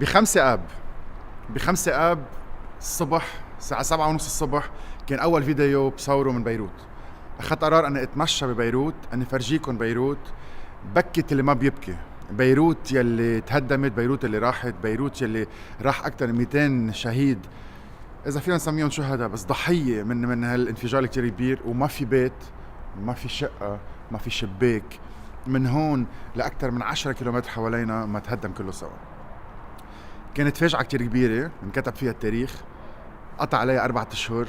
ب5 آب، ب5 آب الصبح الساعة 7:30 الصبح كان أول فيديو بصوره من بيروت. أخذت قرار أني أتمشى ببيروت، أني فرجيكم بيروت، بكت اللي ما بيبكي، بيروت يلي تهدمت، بيروت اللي راحت، بيروت يلي راح أكتر من 200 شهيد، إذا فينا نسميهم شهداء، بس ضحية من هالانفجار الكتير كبير، وما في بيت، ما في شقة، ما في شباك. من هون لأكتر من 10 كيلومتر حوالينا ما تهدم كله سوا. كانت فاجعة كتير كبيرة انكتب فيها التاريخ، قطع عليها 4 أشهر،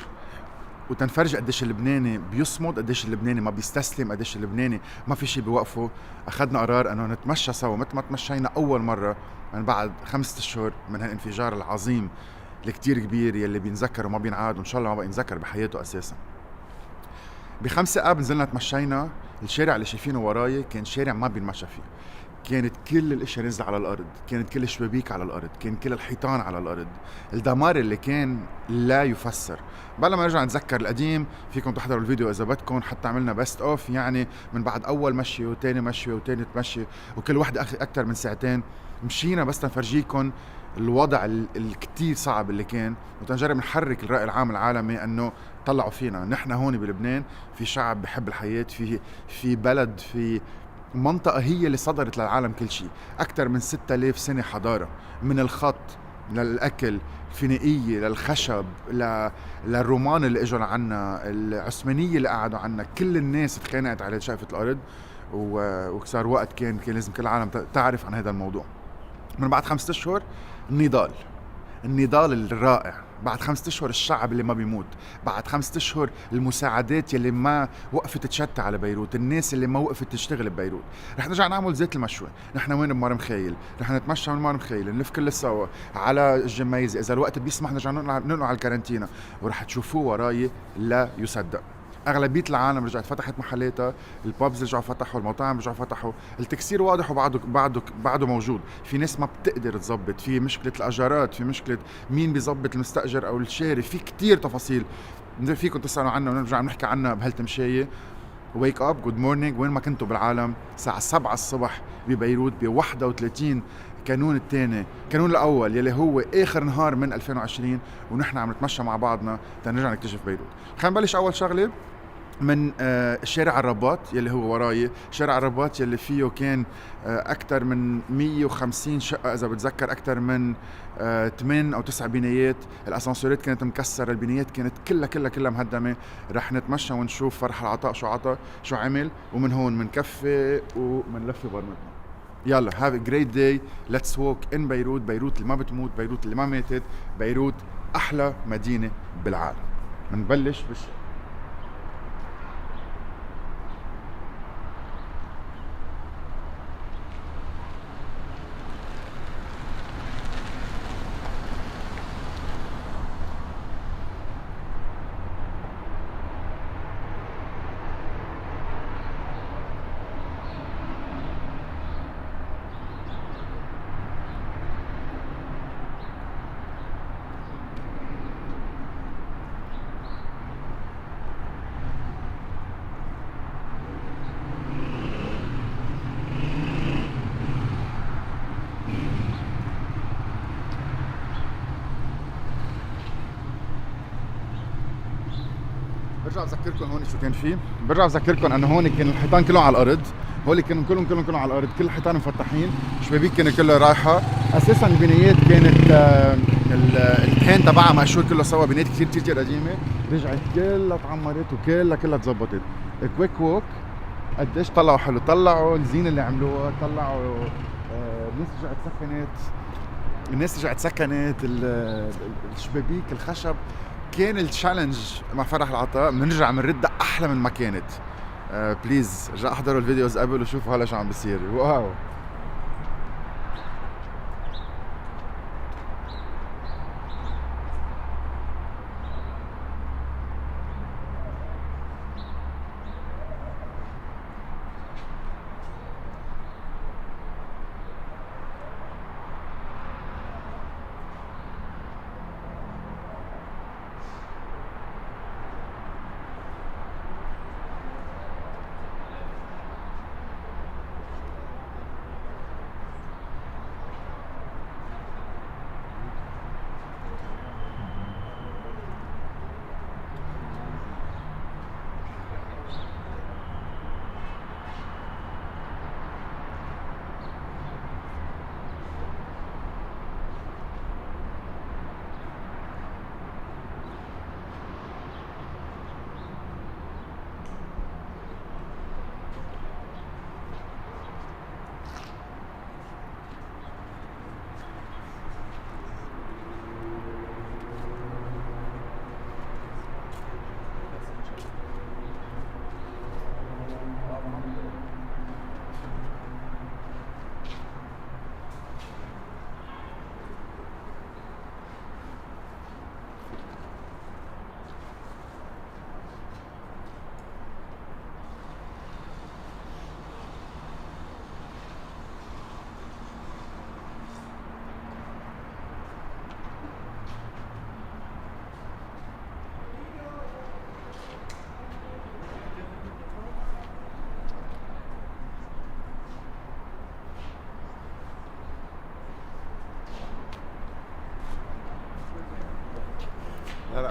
وتنفرج قديش اللبناني بيصمد، قديش اللبناني ما بيستسلم، قديش اللبناني ما في شي بيوقفه. أخذنا قرار أنه نتمشى سوا مثل ما تمشينا أول مرة من بعد 5 أشهر من هالانفجار العظيم الكتير كبير يلي بينذكر وما بينعاد، وإن شاء الله ما بقى ينذكر بحياته أساسا. ب5 آب نزلنا تمشينا، الشارع اللي شايفينه وراي كان شارع ما بينمشى فيه، كانت كل الاشياء نزل على الارض، كانت كل الشبابيك على الارض، كان كل الحيطان على الارض، الدمار اللي كان لا يفسر. بلا ما نرجع نتذكر القديم، فيكم تحضروا الفيديو اذا بدكم، حتى عملنا بيست اوف يعني من بعد اول مشي وتاني مشي وتاني مشي، وكل وحده اكثر من ساعتين. مشينا بس تنفرجيكم الوضع الكتير صعب اللي كان، وتنجرب نحرك الرأي العام العالمي انه طلعوا فينا، نحن هون بلبنان في شعب بحب الحياة، في بلد، في منطقة هي اللي صدرت للعالم كل شيء، أكثر من 6000 سنة حضارة، من الخط للأكل، الفينيقية للخشب للرومان اللي اجوا لعنا، العثمانية اللي قعدوا عنا، كل الناس تخانقت على شقفة الأرض، وصار وقت كان لازم كل العالم تعرف عن هذا الموضوع. من بعد 5 أشهر النضال الرائع، بعد 5 أشهر الشعب اللي ما بيموت، بعد 5 أشهر المساعدات يلي ما وقفت تشتى على بيروت، الناس اللي ما وقفت تشتغل ببيروت. رح نرجع نعمل زيت المشوي، نحن وين بمار مخيل، رح نتمشى من مار مخيل، نلف كل سوا على الجميزة، إذا الوقت بيسمح نرجع ننقل على الكارنتينا، ورح تشوفوه وراي لا يصدق. أغلبية العالم رجعت فتحت محلاتها، البابز رجعوا فتحوا، المطاعم رجعوا فتحوا، التكسير واضح وبعده موجود، في ناس ما بتقدر تزبط، في مشكلة الأجارات، في مشكلة مين بيزبط المستأجر أو الشاري، في كتير تفاصيل فيكم تسألوا عنها ونرجع نحكي عنها بهالتمشية. ويك اب، جود مورنينج، وين ما كنتوا بالعالم، الساعة 7 الصبح ببيروت ب 31 كانون الثاني، كانون الأول يلي هو آخر نهار من 2020، ونحن عم نتمشى مع بعضنا تنرجع نكتشف بيروت. خلينا نبلش أول شغلة من شارع الرباط يلي هو وراي، شارع الرباط يلي فيه كان أكثر من 150 شقة إذا بتذكر، أكثر من 8 أو 9 بنايات، الأسانسورات كانت مكسرة، البنايات كانت كلها مهدمة. رح نتمشى ونشوف فرح العطاء شو عمل، ومن هون منكفي ومنلفي برمتنا. يلا have a great day, let's walk in بيروت، بيروت اللي ما بتموت، بيروت اللي ما ماتت، بيروت أحلى مدينة بالعالم. منبلش برجع بذكركم هون شو كان فيه، برجع بذكركم انه هون كان الحيطان كلهم على الارض، هول كانوا كلهم على الارض، كل الحيطان مفتحين، الشبابيك كانت كلها رايحه، اساسا البنايات كانت الدهان تبعها مقشور كله سوا، بنايات كثير قديمه، رجعت كلها تعمرت وكلها تزبطت. كويك ووك قديش طلعوا حلو، طلعوا الزينه اللي عملوها، طلعوا الناس رجعت سكنت الشبابيك الخشب. كان التشالنج مع فرح العطاء بنرجع بنردها احلى من ما كانت. بليز رجع احضروا الفيديوز قبل وشوفوا هلا شو عم بيصير. واو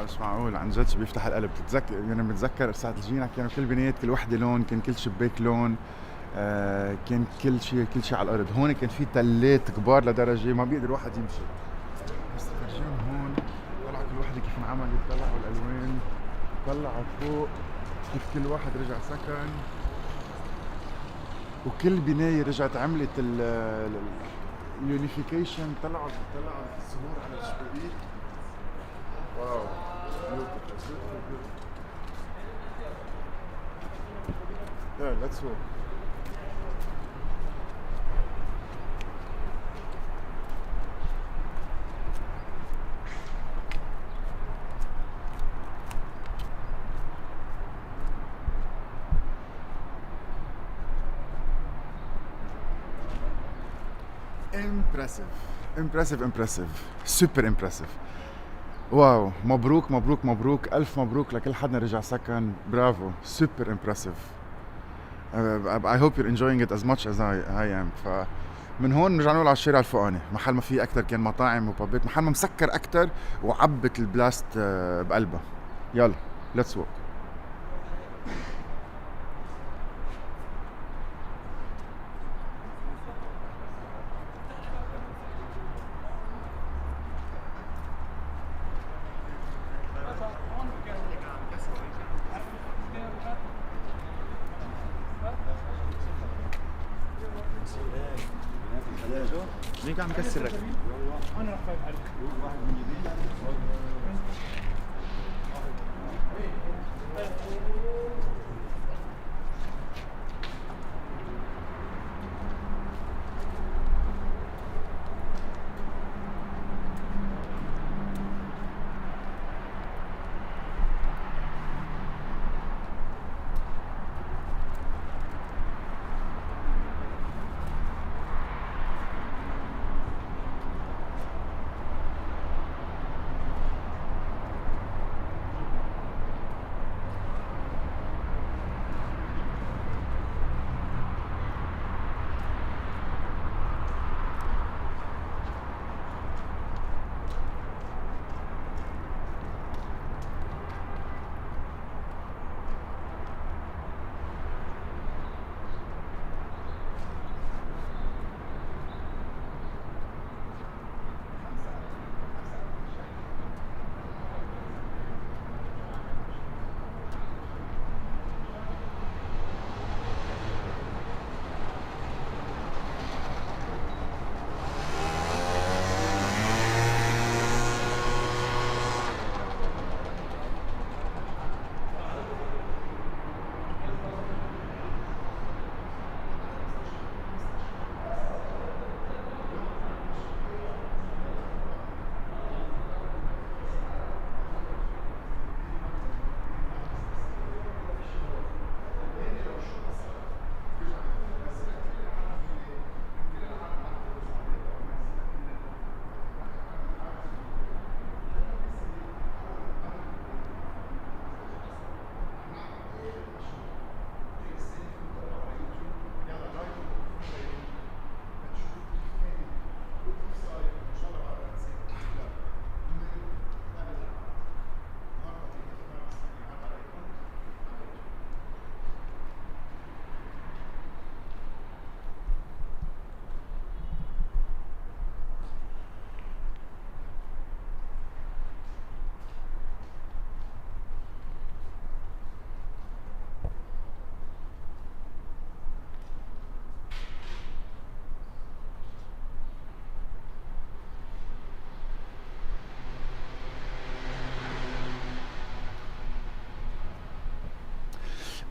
لا مش معقول عن جد، شي بيفتح القلب. بتتذكر يعني بتذكر ساعة جينا كانوا كل بنايات كل وحدة لون، كان كل شباك لون. كان كل شيء على الارض. هون كان في تلات كبار لدرجه ما بيقدر واحد يمشي. بس فرجيهم هون، طلع كل وحده كيف انعملت، طلعوا الالوان، طلعوا فوق كيف كل واحد رجع سكن، وكل بنايه رجعت عملت اليونيفيكيشن. طلعوا الزهور على الشبابيك. واو beautiful. Yeah, let's go. امبرسيف سوبر امبرسيف. واو، مبروك مبروك مبروك، الف مبروك لكل حدا رجع سكن. برافو، سوبر امبرسيف. I hope you're enjoying it as much as I am. فمن هون رجعنا على الشارع الفوقاني، محل ما في اكثر كان مطاعم وبابات، محل ما مسكر اكثر وعبت البلاست بقلبها. يلا ليتس ووك. مين عم يكسر لك؟ انا رح عليك.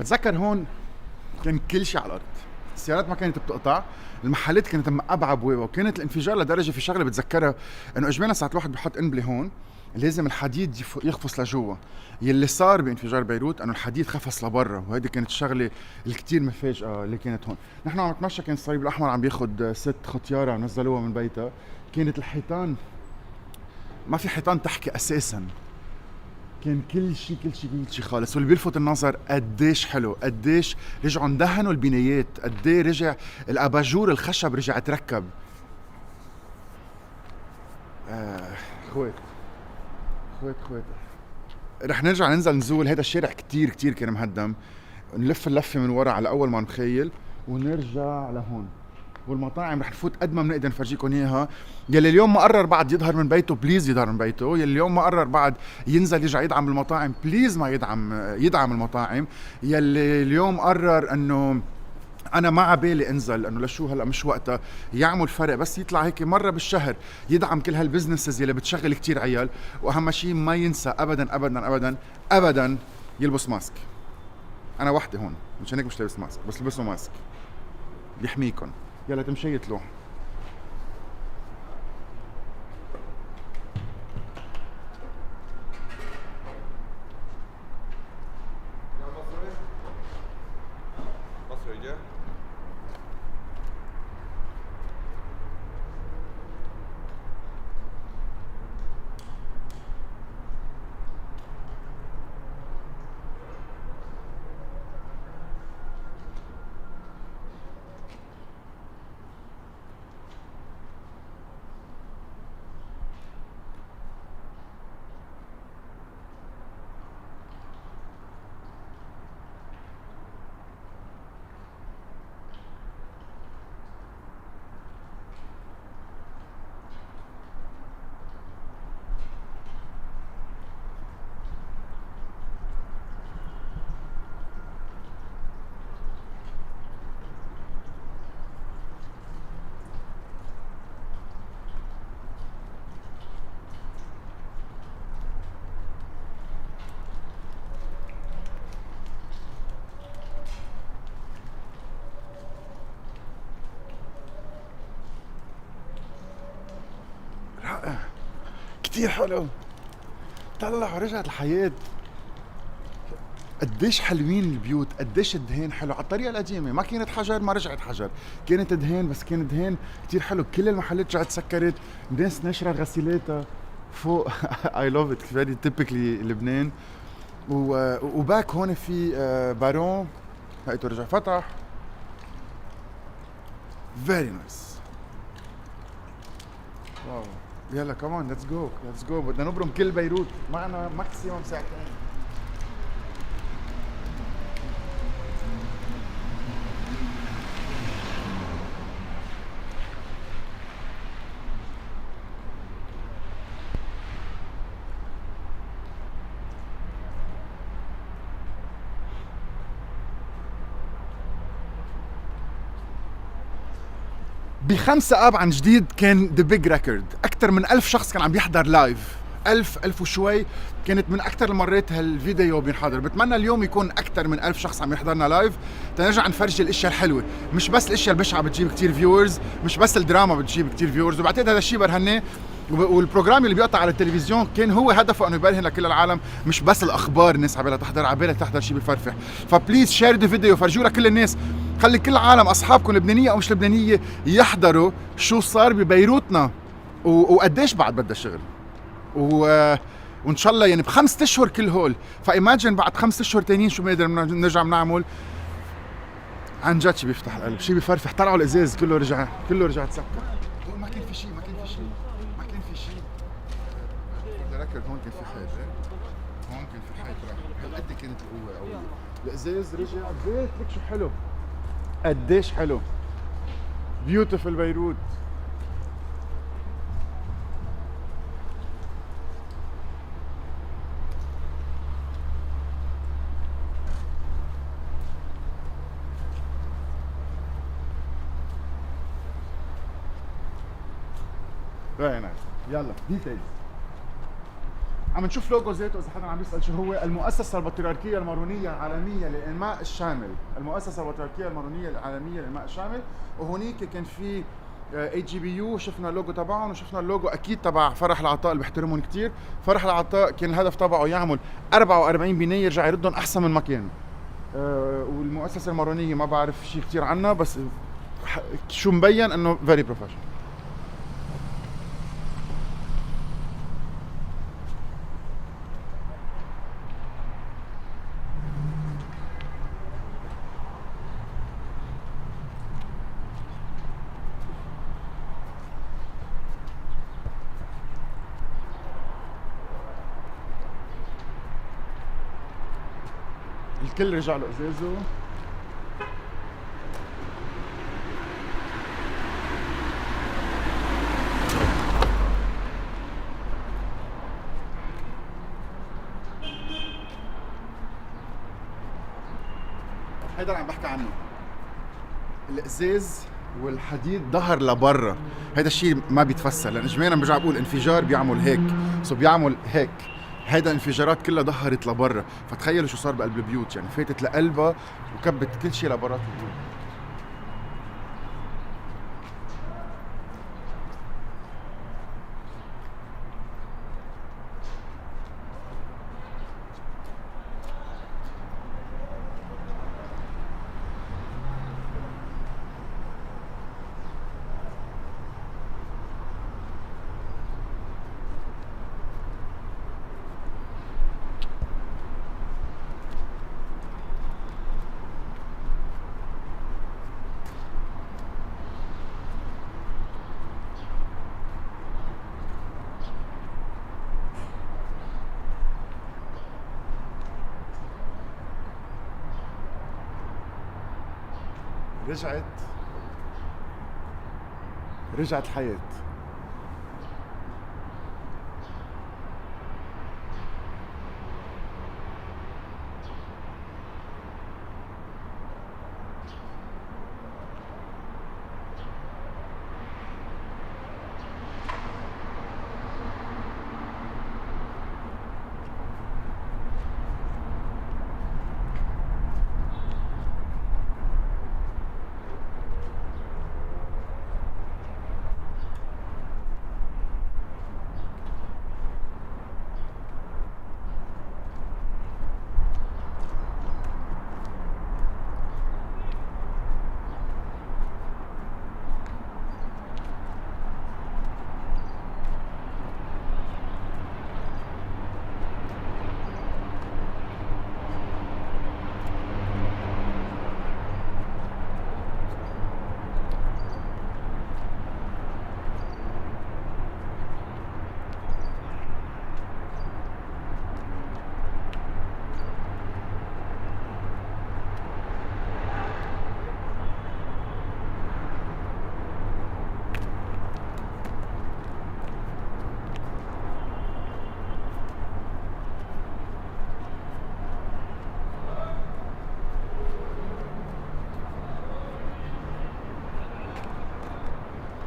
بتذكر هون كان كل شيء على الارض، السيارات ما كانت بتقطع، المحلات كانت مقبعه بوابه، وكانت الانفجار لدرجه في شغله بتذكرها انه اجمالا ساعه الواحد بحط قنبله هون لازم الحديد يخفص لجوا. يلي صار بانفجار بيروت انه الحديد خفص لبرا، وهيدي كانت الشغله الكتير مفاجئه اللي كانت هون. نحن عم نتمشى، كان الصليب الاحمر عم بياخذ 6 ختياره نزلوها من بيتها. كانت الحيطان ما في حيطان تحكي اساسا، كان كل شيء خالص. واللي بيلفت النظر قديش حلو، قديش رجعوا اندهنوا البنايات، قديه رجع الاباجور الخشب رجع تركب. خوات خوات خوات رح نرجع ننزل نزول هيدا الشارع كتير كتير كان مهدم، نلف اللفة من ورا على أول ما نتخيل ونرجع لهون. والمطاعم رح نفوت قد ما بنقدر نفرجيكم اياها. يلي اليوم ما قرر بعد يظهر من بيته بليز يظهر من بيته، يلي اليوم ما قرر بعد ينزل يرجع يدعم المطاعم بليز ما يدعم المطاعم، يلي اليوم قرر انه انا ما عبالي انزل انه لشو هلا مش وقتها، يعمل فرق بس يطلع هيك مره بالشهر يدعم كل هالبزنسز يلي بتشغل كتير عيال. واهم شيء ما ينسى ابدا ابدا ابدا ابدا يلبس ماسك. انا وحدي هون مشان هيك مش لابس ماسك، بس لبسوا ماسك بيحميكم. يلا تمشي يطلعوا. رائع كتير حلو. طلعوا رجعت الحياة. قديش حلوين البيوت، قديش الدهان حلو على الطريقة القديمة، ما كانت حجر ما رجعت حجر، كانت دهان بس كان دهان كتير حلو. كل المحلات رجعت سكرت، الناس ناشرة غسيلاتها فوق. I love it very typically لبنان. وباك هون في بارون هيئته رجع فتح. very nice. واو يلا كمان ليتس جو ليتس جو. بدنا نبرم كل بيروت، معنا ماكسيموم ساعتين. بخمسة آب عن جديد كان ذا بيج ريكورد. أكثر من 1000 شخص كان عم يحضر لايف، 1000 وشوي. كانت من أكثر المرات هالفيديو بينحضر. بتمنى اليوم يكون أكثر من 1000 شخص عم يحضرنا لايف تنرجع نفرجي الأشياء الحلوة. مش بس الأشياء البشعة بتجيب كتير فيورز، مش بس الدراما بتجيب كتير فيورز. وبعتقد هذا الشيء برهناه. والبروجرام اللي بيقطع على التلفزيون كان هو هدفه انه يبرهن لكل العالم، مش بس الاخبار الناس عبالها تحضر، عبالها تحضر شيء بفرفح. فبليز شير ذا فيديو، فرجوا لكل الناس، خلي كل العالم اصحابكم لبنانيه او مش لبنانيه يحضروا شو صار ببيروتنا وقديش بعد بدها شغل. وان شاء الله يعني ب5 اشهر كل هول. فايماجن بعد 5 اشهر تانيين شو بنقدر نرجع بنعمل. عن جد شيء بيفتح القلب، شيء بفرفح. طلعوا الازاز كله رجع تسكر. هون ما كان في شيء، ما كان في شيء. هون كان في حيط، هون كان في حيط راح. هالقد كانت القوة قوية. الازاز رجع بيت. لك شو حلو، قديش حلو. بيوتيفل بيروت. very nice. يلا ديتيلز. عم نشوف لوجو ذاته اذا حدا عم يسال شو هو. المؤسسه البطريركيه المارونيه العالميه للانماء الشامل. المؤسسه البطريركيه المارونيه العالميه للانماء الشامل. وهونيك كان في AGBU، شفنا اللوجو تبعهم وشفنا اللوجو اكيد تبع فرح العطاء اللي بحترمهم كثير. فرح العطاء كان الهدف تبعه يعمل 44 بنايه يرجع يردهم احسن من ما كانوا. والمؤسسه المارونيه ما بعرف شيء كثير عنها، بس شو مبين انه فيري بروفيشنال. الكل رجع له ازازه. هيدا اللي عم بحكي عنه، الازاز والحديد ظهر لبرا. هيدا الشيء ما بيتفسر، لان اجمالا برجع بقول انفجار بيعمل هيك، سو بيعمل هيك. هيدا الانفجارات كلها ظهرت لبرا، فتخيلوا شو صار بقلب البيوت، يعني فاتت لقلبها وكبت كل شيء لبرات البيوت. رجعت رجعت الحياة.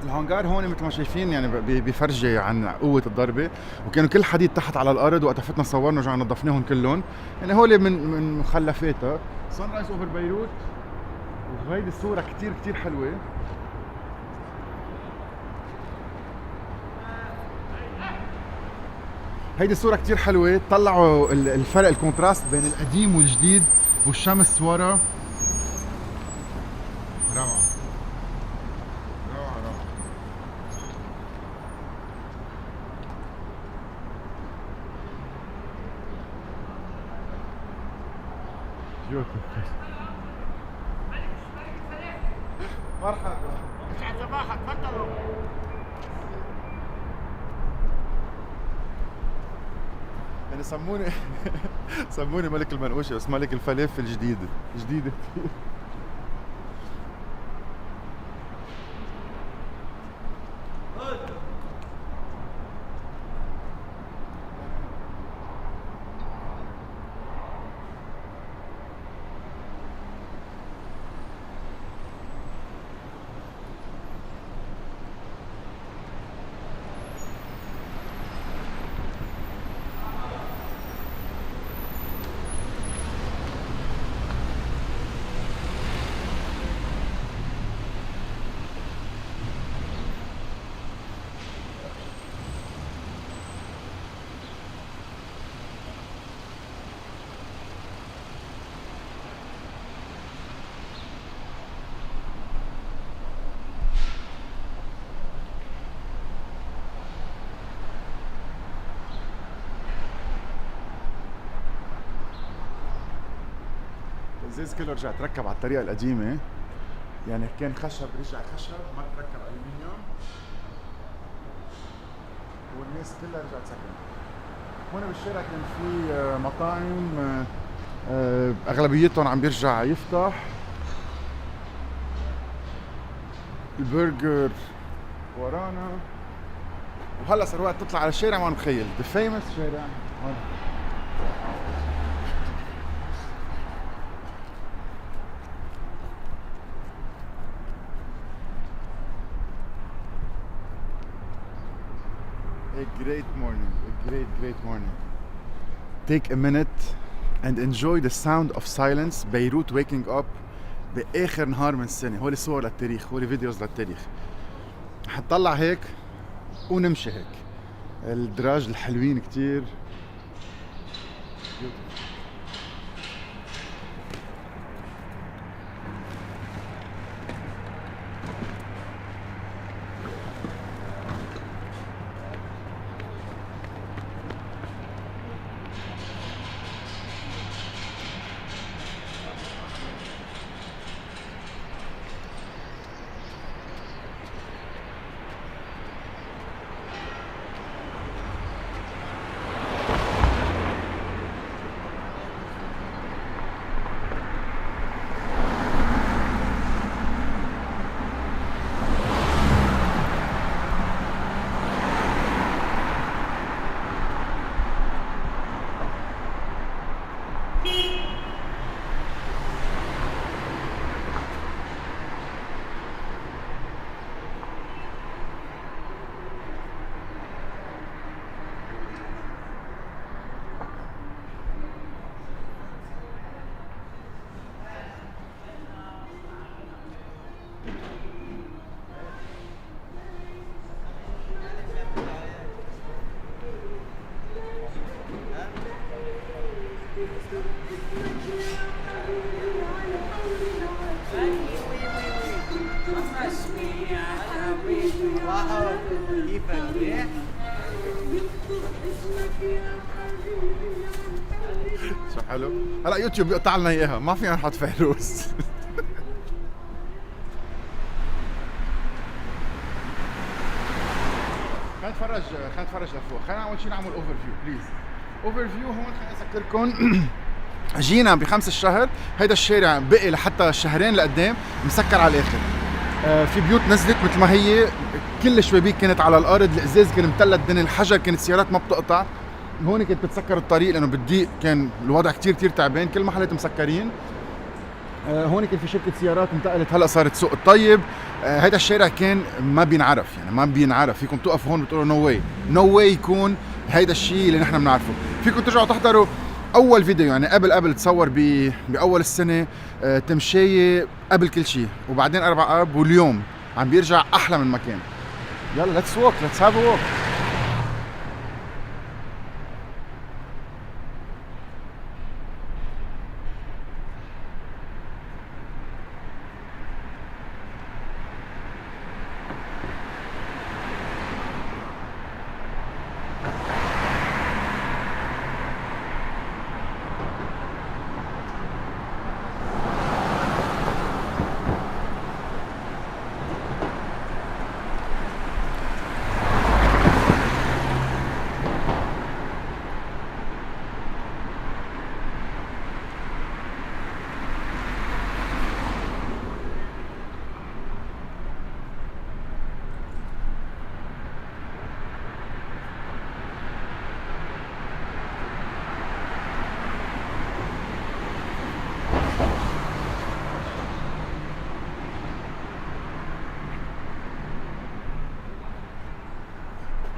الهانجار هون مثل ما شايفين يعني بيفرجي عن قوة الضربة، وكانوا كل حديد تحت على الأرض، وقت فتنا صورنا رجعنا نظفناهم كلهم. يعني هول من مخلفاتها سان رايز اوفر بيروت. وهيدي الصورة كتير كتير حلوة. هيدي الصورة كتير حلوة، طلعوا الفرق، الكونتراست بين القديم والجديد، والشمس ورا. روعة روعة روعة. مرحبا، يسعد صباحك، تفضلوا. يعني سموني سموني ملك المنقوشة، بس ملك الفلافل جديدة جديدة. الازاز كله رجع تركب على الطريقة القديمة، يعني كان خشب رجع خشب، ما تركب ألومنيوم، والناس كلها رجعت سكن. هون بالشارع كان في مطاعم اغلبيتهم عم بيرجع يفتح. البرجر ورانا، وهلا صار وقت تطلع على الشارع. ما متخيل ذا فيمس شارع هون. A great morning, a great morning. Take a minute and enjoy the sound of silence. بيروت waking up بآخر نهار من السنة. هولي صور للتاريخ، هولي فيديوز للتاريخ. حنطلع هيك ونمشي هيك. الدراج الحلوين كتير. شو حلو. هلا يوتيوب بيقطع لنا اياها، ما فينا نحط فيروز. خلينا نتفرج لفوق. خلينا اول شيء نعمل اوفر فيو بليز. اوفر فيو هون خليني اذكركم. جينا ب5 الشهر. هيدا الشارع بقي لحتى شهرين لقدام مسكر على الاخر. في بيوت نزلت مثل ما هي، كل الشبابيك كانت على الارض، الازاز كان متلت دني، الحجر كانت السيارات ما بتقطع. هون كانت بتسكر الطريق لانه بالضيق كان الوضع كتير تعبان، كل محلات مسكرين. هون كان في شركه سيارات انتقلت، هلا صارت سوق الطيب. هيدا الشارع كان ما بينعرف، يعني ما بينعرف. فيكم توقفوا هون بتقولوا نو واي يكون هيدا الشيء اللي نحن بنعرفه. فيكم ترجعوا تحضروا اول فيديو، يعني قبل تصور باول السنه، تمشايه قبل كل شيء، وبعدين 4 اب، واليوم عم بيرجع احلى من ما كان. يلا ليتس ووك، ليتس هاف ا ووك.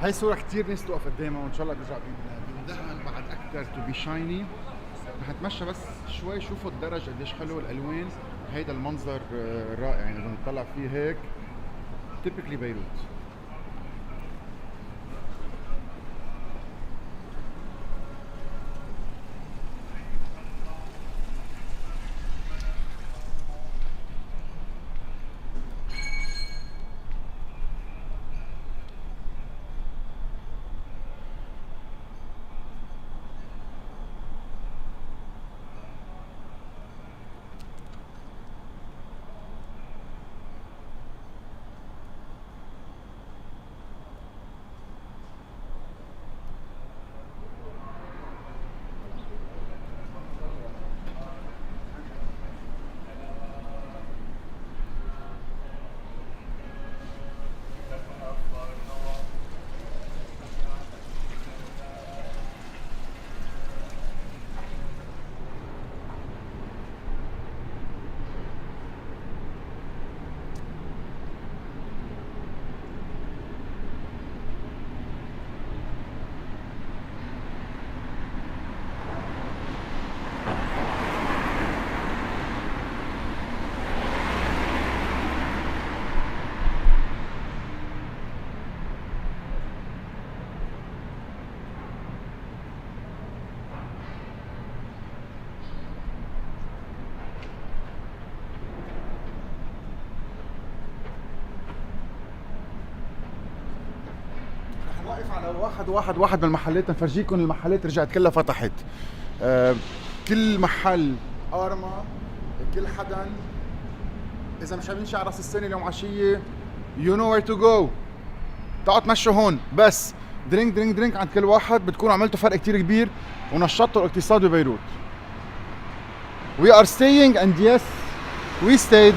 هاي صورة كتير ناس توقف قدامها، وان شاء الله بيرجع بيندهن بعد اكثر تو بي شايني. رح اتمشى بس شوي. شوفوا الدرج قديش حلو، الالوان. هيدا المنظر رائع، يعني اذا نطلع فيه هيك تيبيكلي بيروت. على واحد من المحلات، نفرجيكم المحلات رجعت كلها فتحت. كل محل ارما، كل حدا اذا مش عاملين شيء على راس السنه اليوم عشيه يو نو وير تو جو، تعالوا تمشوا هون. بس درينك عند كل واحد، بتكونوا عملتوا فرق كتير كبير ونشطوا الاقتصاد ببيروت. We are staying and yes we stayed.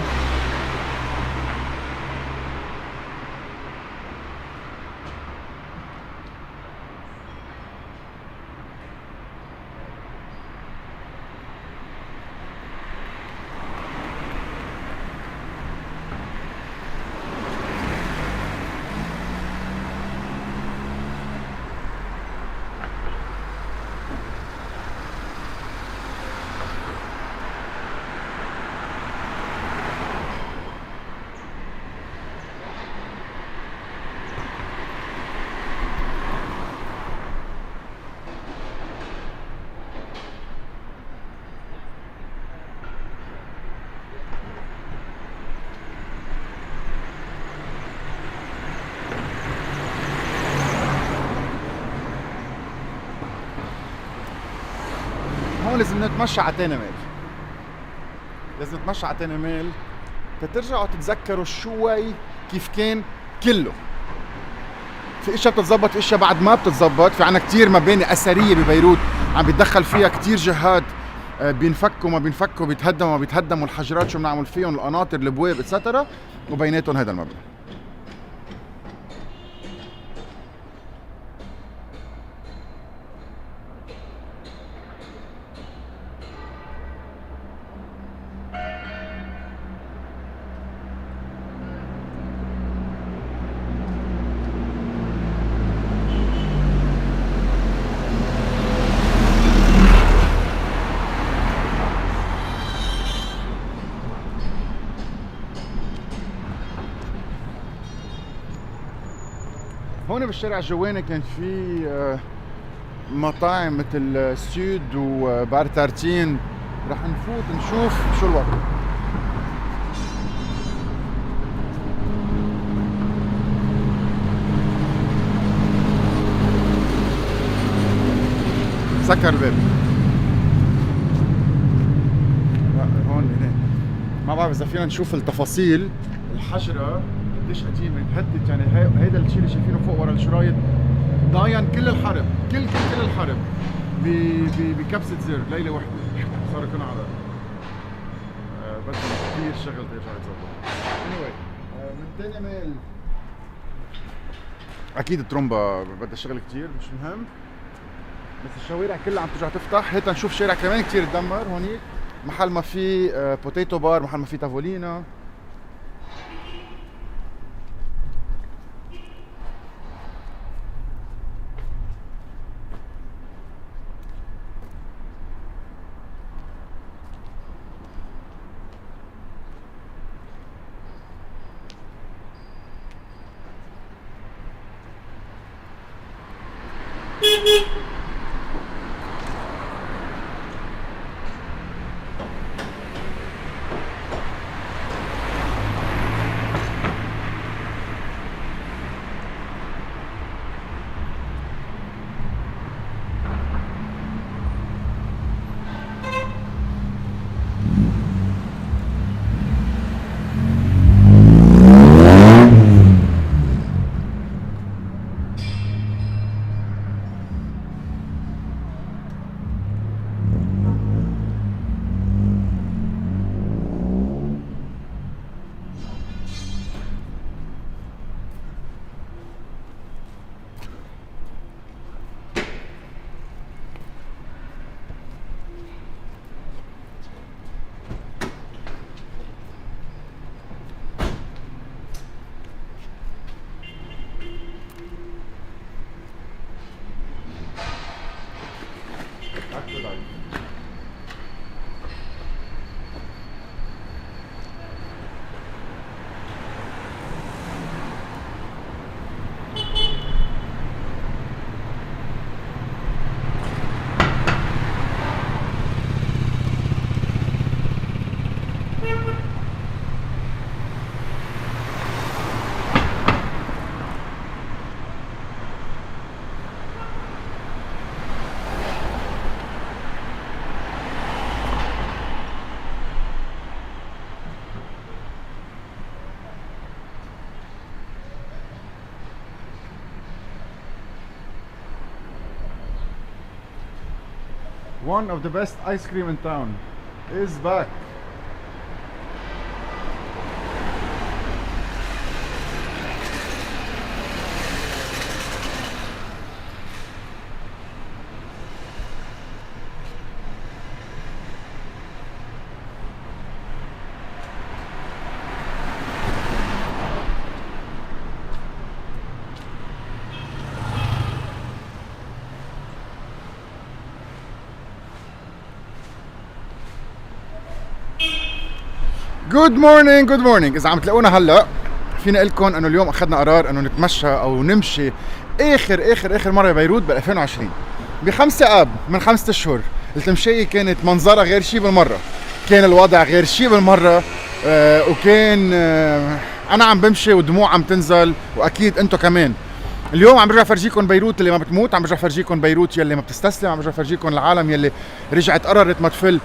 هون لازم نتمشى على تاني ميل، لازم نتمشى على تاني ميل تترجعوا تتذكروا شوي كيف كان كله. في اشياء بتتظبط، في اشياء بعد ما بتتظبط. في عنا كتير مباني اثريه ببيروت عم بيتدخل فيها كتير جهات، بينفكوا ما بينفكوا، بيتهدموا ما بيتهدموا، الحجرات شو بنعمل فيهم، القناطر، البواب اتسترا، وبيناتهم هذا المبنى. هون بالشارع الجواني كان في مطاعم مثل سود وبار تارتين، رح نفوت نشوف شو الوضع. سكر الباب. هون هنا ما بعرف اذا فينا نشوف التفاصيل. الحجره قديش قديمه، تهدت يعني. هيدا الشيء اللي شايفينه فوق ورا الشرايط ضاين كل الحرب، كل الحرب بكبسه زر ليله وحده. صار يكون على بدنا كثير شغل ترجع يتظبط. anyway من تاني ميل اكيد الترومبا بدها شغل كثير، مش مهم. بس الشوارع كلها عم ترجع تفتح. هيك نشوف شارع كمان كثير تدمر هونيك، محل ما في بوتيتو بار، محل ما في تافولينا. One of the best ice cream in town is back. جود مورنينج جود مورنينج. اذا عم تلاقونا هلا فينا اقول لكم انه اليوم اخذنا قرار انه نتمشى او نمشي اخر مره ببيروت بال 2020 ب5 اب من 5 اشهر. التمشيه كانت منظرها غير شيء بالمره، كان الوضع غير شيء بالمره. وكان انا عم بمشي ودموع عم تنزل، واكيد انتم كمان. اليوم عم برجع فرجيكم بيروت اللي ما بتموت، عم برجع فرجيكم بيروت يلي ما بتستسلم، عم برجع فرجيكم العالم يلي رجعت قررت ما تفل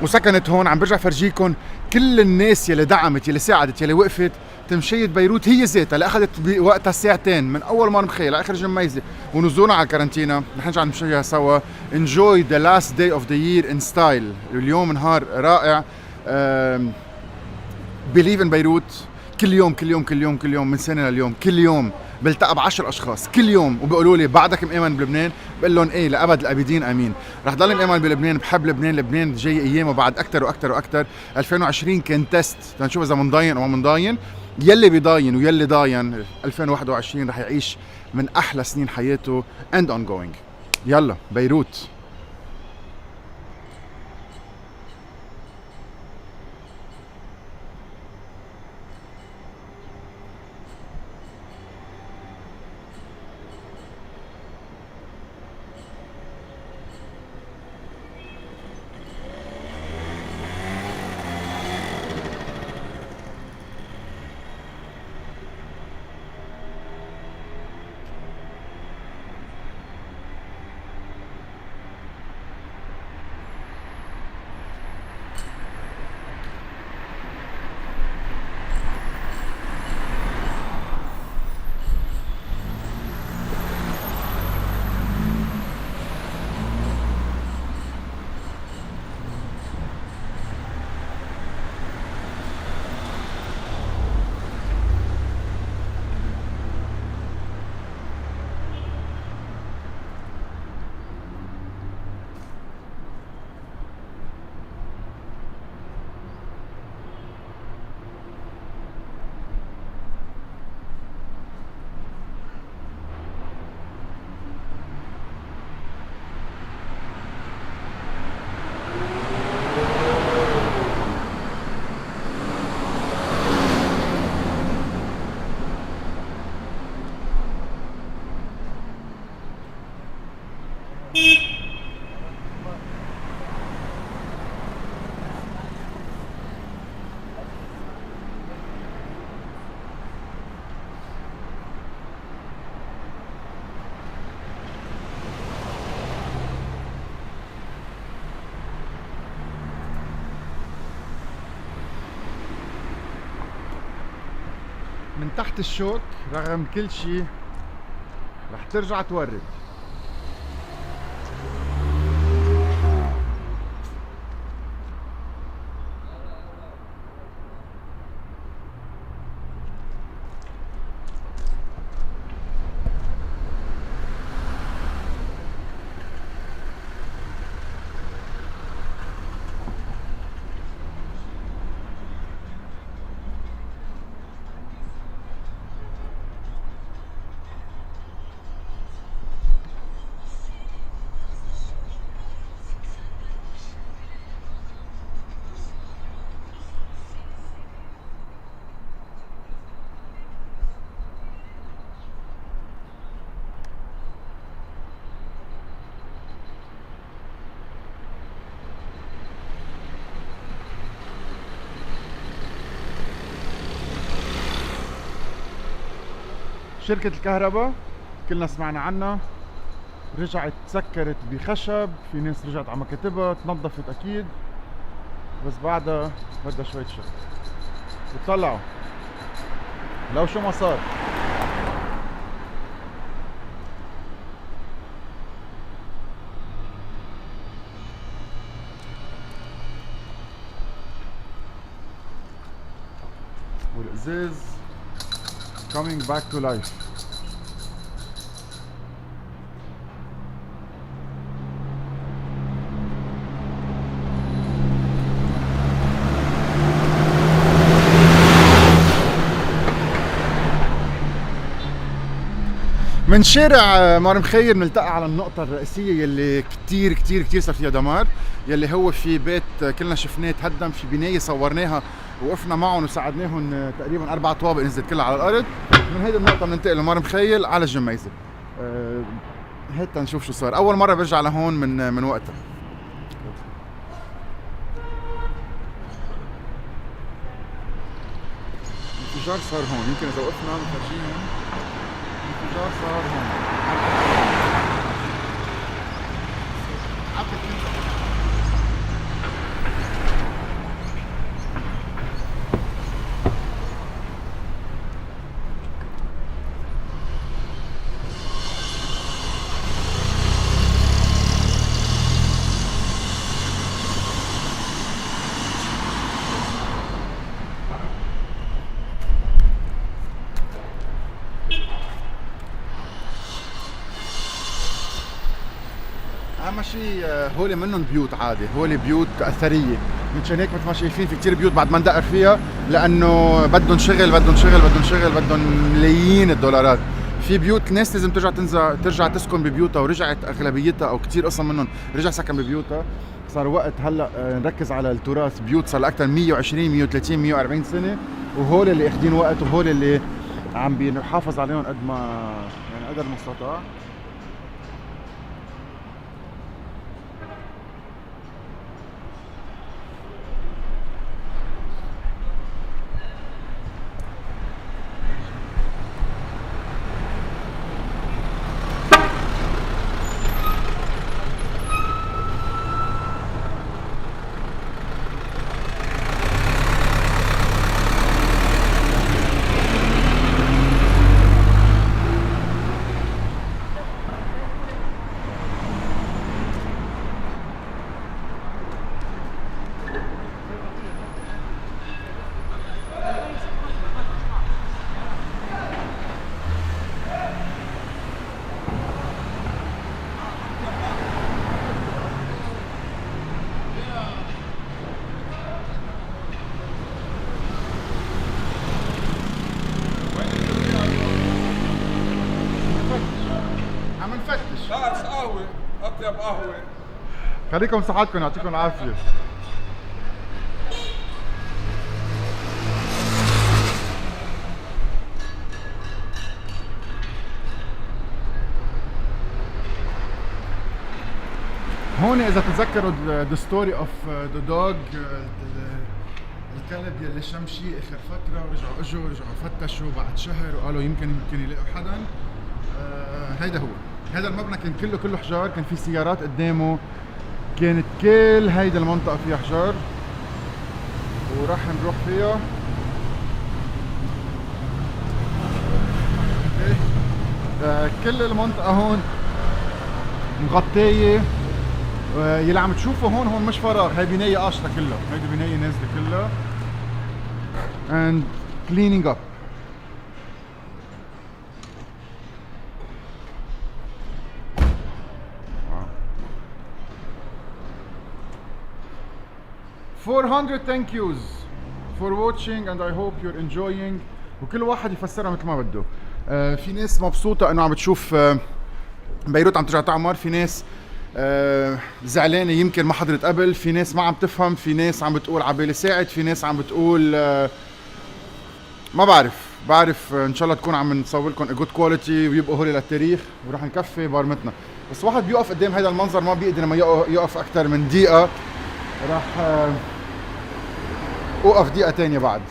وسكنت هون. عم برجع فرجيكم كل الناس يلي دعمت، يلي ساعدت، يلي وقفت. تمشية بيروت هي ذاتها اللي اخذت بوقتها ساعتين من اول ما نمخيل لاخر جميزه ونزولنا على الكارنتينا. نحن نرجع نمشيها سوا. enjoy the last day of the year in style. اليوم نهار رائع. believe in بيروت. كل يوم من سنه لليوم، كل يوم بلتقى ب10 اشخاص كل يوم وبيقولوا لي بعدك مآمن بلبنان؟ بقول لهم ايه لابد الابدين امين. رح ضل مآمن بلبنان، بحب لبنان. لبنان جاي ايامه بعد اكثر واكثر. 2020 كان تيست تنشوف اذا منضاين او ما منضاين. يلي بيضاين ويلي ضاين 2021 رح يعيش من احلى سنين حياته and ongoing. يلا بيروت. من تحت الشوك رغم كل شيء رح ترجع تورد. شركة الكهرباء كلنا سمعنا عنها، رجعت سكرت بخشب. في ناس رجعت على مكاتبها تنظفت اكيد، بس بعدها بدها شوية شغل. وطلعوا لو شو ما صار. والازاز coming back to life. من شارع مار مخير بنلتقى على النقطة الرئيسية يلي كتير كتير كتير صار فيها دمار، يلي هو في بيت كلنا شفناه تهدم، في بناية صورناها وقفنا معهم وساعدناهم تقريبا 4 طوابق نزلت كلها على الأرض. من هيدي النقطة بننتقل لمار مخيل على الجميزة. هات نشوف شو صار، أول مرة برجع لهون من وقتها. انفجار صار هون، يمكن إذا وقفنا بنفرجيهم. انفجار صار هون. اهم شيء هول منهم بيوت عادي، هول بيوت اثريه، منشان هيك مثل ما شايفين في كثير بيوت بعد ما ندقر فيها لانه بدهم شغل بدهم شغل بدهم شغل بدهم ملايين الدولارات. في بيوت ناس لازم ترجع تسكن ببيوتها، ورجعت اغلبيتها او كثير قسم منهم رجع سكن ببيوتها. صار وقت هلا نركز على التراث، بيوت صار لها اكثر 120 130 140 سنه، وهول اللي اخذين وقت وهول اللي عم بنحافظ عليهم قد ما يعني قدر المستطاع. عم نفتش. لا قهوة، أطيب قهوة. خليكم صحتكم، يعطيكم العافية. هون إذا تتذكروا the story of the dog، الكلب يلي شمشي آخر فترة ورجعوا فتشوا بعد شهر وقالوا يمكن يلاقوا حدا. هيدا هو، هذا المبنى كان كله حجار، كان في سيارات قدامه، كانت كل هيدا المنطقة فيها حجار، وراح نروح فيها. كل المنطقة هون مغطية. يلي عم تشوفوا هون مش فراغ، هي بناية قاشطة كلها، هيدي بناية نازلة كلها and cleaning up. Wow. 400 thank yous for watching and I hope you're enjoying. وكل واحد يفسرها مثل ما بده. في ناس مبسوطة انه عم بتشوف بيروت عم ترجع تعمر، في ناس زعلانة يمكن ما حضرت قبل، في ناس ما عم تفهم، في ناس عم بتقول عبالي ساعد، في ناس عم بتقول ما بعرف ان شاء الله تكون عم نصور لكم جود كواليتي ويبقوا هولي للتاريخ، وراح نكفي بارمتنا. بس واحد بيوقف قدام هذا المنظر ما بيقدر لما يقف اكثر من دقيقة، راح اوقف دقيقة تانية بعد.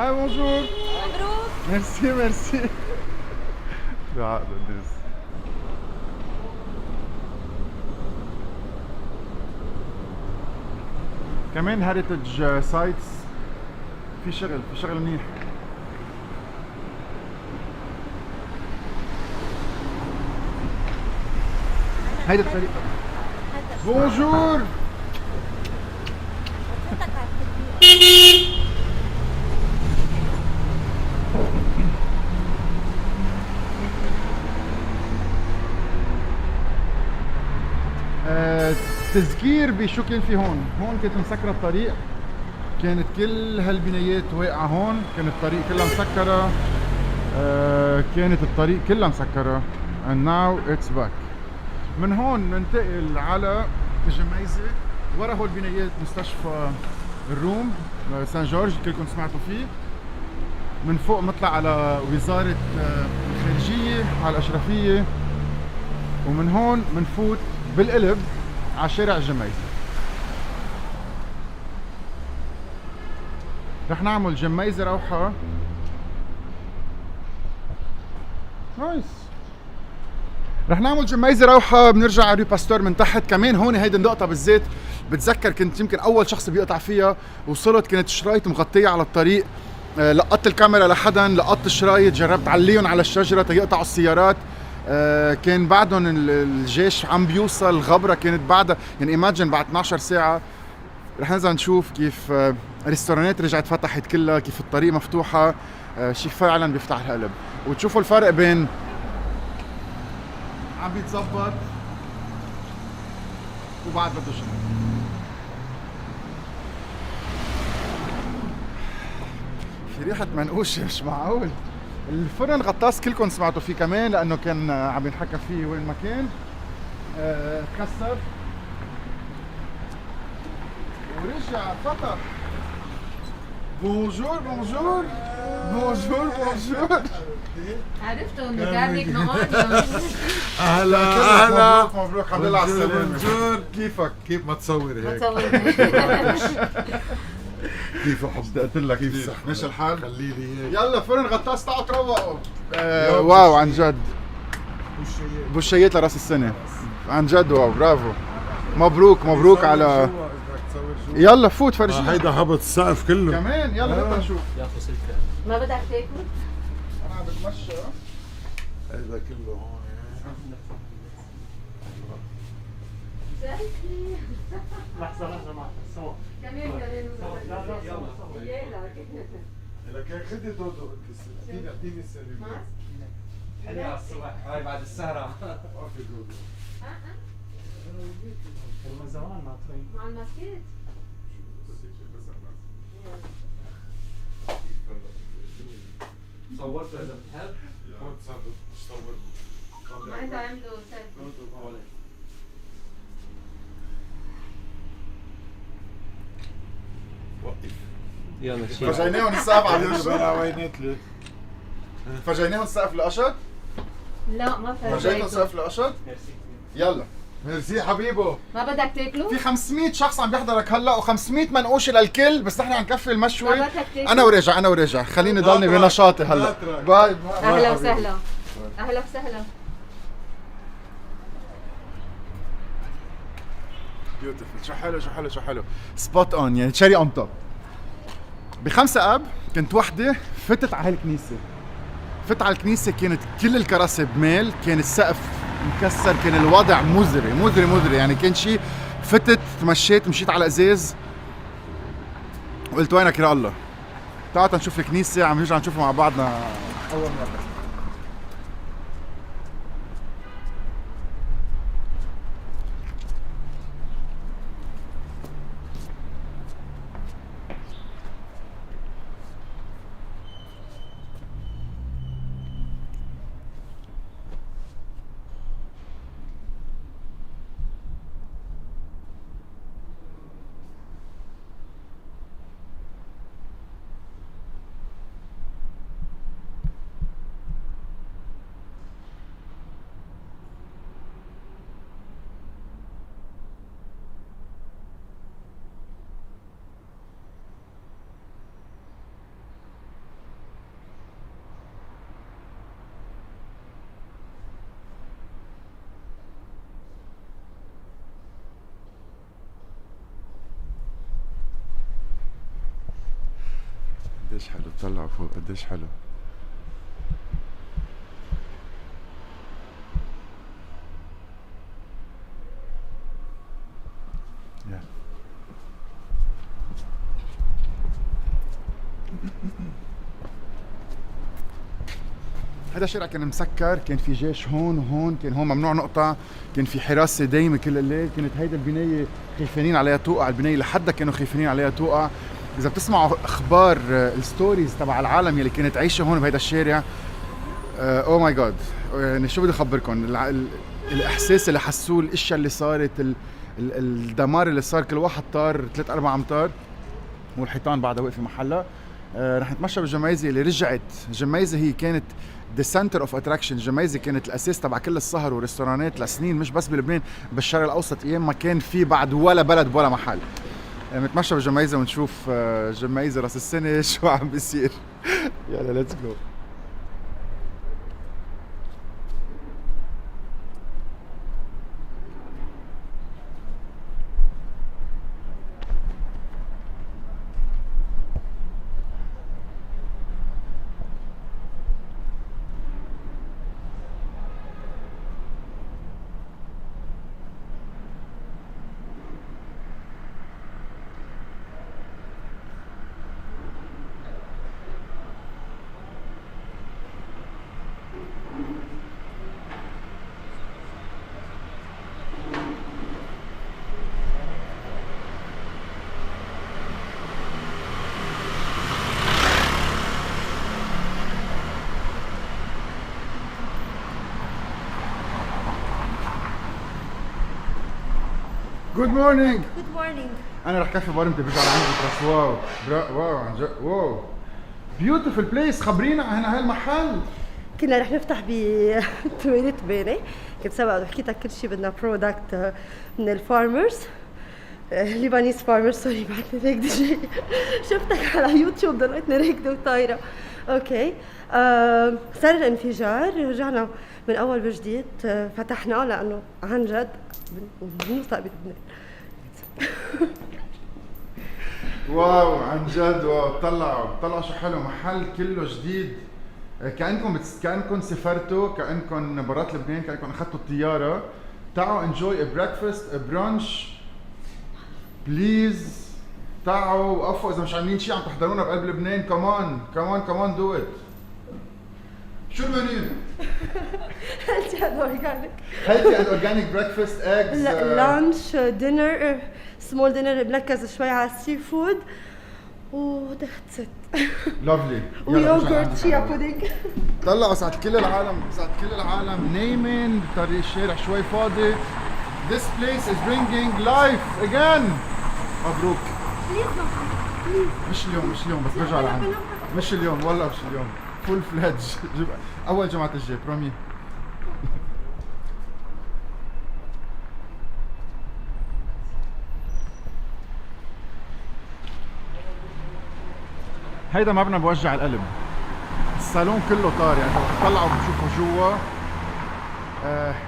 هاي بونجور. مبروك. ميرسي ميرسي. بعقد الناس. كمان هيريتج سايتس في شغل منيح. هيدا الطريق. بونجور. تذكير بشو كان في هون كانت مسكرة الطريق، كانت كل هالبنايات واقعة هون، كان الطريق كلها مسكرة، كانت الطريق كلها مسكرة and now it's back. من هون ننتقل على الجميزة، ورا هول البنايات مستشفى الروم سان جورج كلكم سمعتوا فيه. من فوق نطلع على وزارة الخارجية على الأشرفية، ومن هون منفوت بالقلب على شارع الجميزة. رح نعمل جميزة روحة نايس. رح نعمل جميزة روحة، بنرجع على ريو باستور من تحت. كمان هون هيدي النقطة بالذات بتذكر كنت يمكن أول شخص بيقطع فيها، وصلت كانت الشرايط مغطية على الطريق، لقطت الكاميرا لحدا، لقطت الشرايط، جربت عليهم على الشجرة تيقطعوا السيارات. كان بعدهم الجيش عم بيوصل، غبرة كانت بعدها، يعني ايماجن بعد 12 ساعة رح ننزل نشوف كيف الريستورانات رجعت فتحت كلها، كيف الطريق مفتوحة، شيء فعلا بيفتح القلب. وتشوفوا الفرق بين عم بيتظبط وبعد بده شغل. في ريحة منقوشة مش معقول. الفرن غطاس كلكم سمعتوا فيه كمان، لأنه كان عم ينحكى فيه وين ما كان. كسر ورجع فتح. بونجور بونجور بونجور بونجور. عرفتوا انه كارنيك نهار. اهلا مبروك مبروك، الحمد لله على السلامة. كيفك؟ كيف ما تصور ما هيك؟ تصور. كيف حب قلت لك كيف صح ماشي الحال؟ خلي لي هيك. يلا فرن غطاس تعالوا تروقوا. واو عن جد. بوشيات لراس السنة عن جد، واو برافو. مبروك مبروك على. يلا فوت فرجي. هيدا هبط السقف كله كمان يلا نطلع نشوف. ما بدك تاكل؟ انا عم بتمشى. هيدا كله هون. لحظة مع سوا. كمان يلا. لك خدي دودو انت، اعطيني السليم. حلوة على الصبح، هاي بعد السهرة. وقفي دودو. من زمان ناطرين. مع الماسكيت. صورت إذا بتحب؟ هون صار تصور. ما انت عملوا سيلفي. وقف. يلا شيل. فرجيناهم السقف عم بلا يمشوا. وينات لي. فرجيناهم السقف القشط. لا ما فرجيتهم فرجيته. السقف القشط. يلا ميرسي حبيبو. ما بدك تاكلوا؟ في 500 شخص عم بيحضرك هلا، و500 منقوشه للكل، بس نحن عم نكفي المشوي. ما بدك تاكل؟ انا وراجع خليني ضلني لا بنشاطي لا هلا. ترك. باي اهلا باي. وسهلا. اهلا وسهلا. بيوتيفل. شو حلو شو حلو شو حلو. سبوت اون، يعني تشيري اون توب. بخمسة اب كنت وحده فتت على هالكنيسه. فت على الكنيسه كانت كل الكراسي بميل، كان السقف مكسر، كان الوضع مزري مزري مزري، يعني كان شيء. فتت تمشيت مشيت على ازاز وقلت وينك يا الله. تعال نشوف الكنيسه، عم نرجع نشوفها مع بعضنا اول مره. قديش حلو، طلعوا فوق قديش حلو. هذا الشارع كان مسكر، كان في جيش هون وهون، كان هون ممنوع نقطع، كان في حراسة دايمة كل الليل، كانت هيدا البناية خايفين عليها توقع، البناية لحدها كانوا خايفين عليها توقع. إذا بتسمعوا أخبار الستوريز تبع العالم يلي كانت عايشة هون بهيدا الشارع، أوه ماي جاد، يعني شو بدي أخبركم، الإحساس اللي حسوه، الأشياء اللي صارت، الدمار اللي صار، كل واحد طار 3-4 أمتار والحيطان بعدها واقفة محلها. رح نتمشى بالجمايزة اللي رجعت. جمايزة هي كانت the center of attraction. جمايزة كانت الأساس تبع كل السهر والريستورانات لسنين، مش بس بلبنان، بالشرق الأوسط، أيام ما كان في بعد ولا بلد ولا محل. نتمشى بالجمايزة ونشوف جمايزة راس السنة شو عم بيصير. يلا ليتس جو. Good morning. Good morning. أنا رح كفي بار أنت بيجي على عندي بس واو واو عن جد واو بيوتيفul بليس. خبرينا عن هالمحل. كنا رح نفتح بتويلت بيري، كنت سبق وحكيت لك كل شيء. بدنا برودكت من الفارمرز، ليبانيز فارمرز. سوري بعتني ريك دي جي. شفتك على يوتيوب ضليتني ريكدة وطايرة. اوكي صار الانفجار، رجعنا من اول وجديد، فتحناه لانه عن جد بنوثق بلبنان. واو عن جد واو. طلعوا شو حلو، محل كله جديد، كأنكم سافرتوا، كأنكم برات لبنان، كأنكم اخذتوا الطيارة. تعالوا انجوي بريكفاست برانش بليز. تعالوا وقفوا اذا مش عاملين شيء عم تحضرونا بقلب لبنان. كمان دو ات. شو المنيو؟ هيلثي اند اورجانيك. هيلثي اند اورجانيك بريكفاست ايجز لانش دينر سمول دينر مركز شوي على السي فود وذاتس ات. لافلي. ويوغورت شيا بودينج. طلعوا ساعة كل العالم نايمين بطريق الشارع شوي فاضي. This place is bringing life again. مبروك. مش اليوم بس برجع لعندي. مش اليوم والله مش اليوم. فول فليدج. أول جمعة الجاي برومي. هيدا مبنى بوجع القلب. الصالون كله طار، يعني بتطلعوا بتشوفوا جوا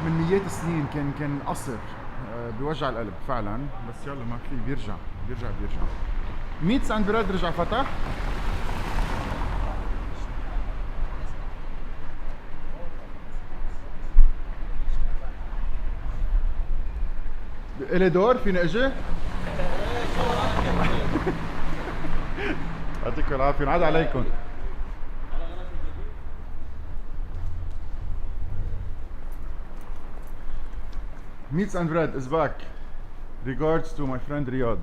من مئات السنين كان قصر. بيوجع القلب فعلا، بس يلا ما في، بيرجع. ميتس اند بريد رجع فتح. إلي دور فيني اجي؟ يعطيكم العافية، نعاد عليكم. Meats and bread is back. Regards to my friend Riyad.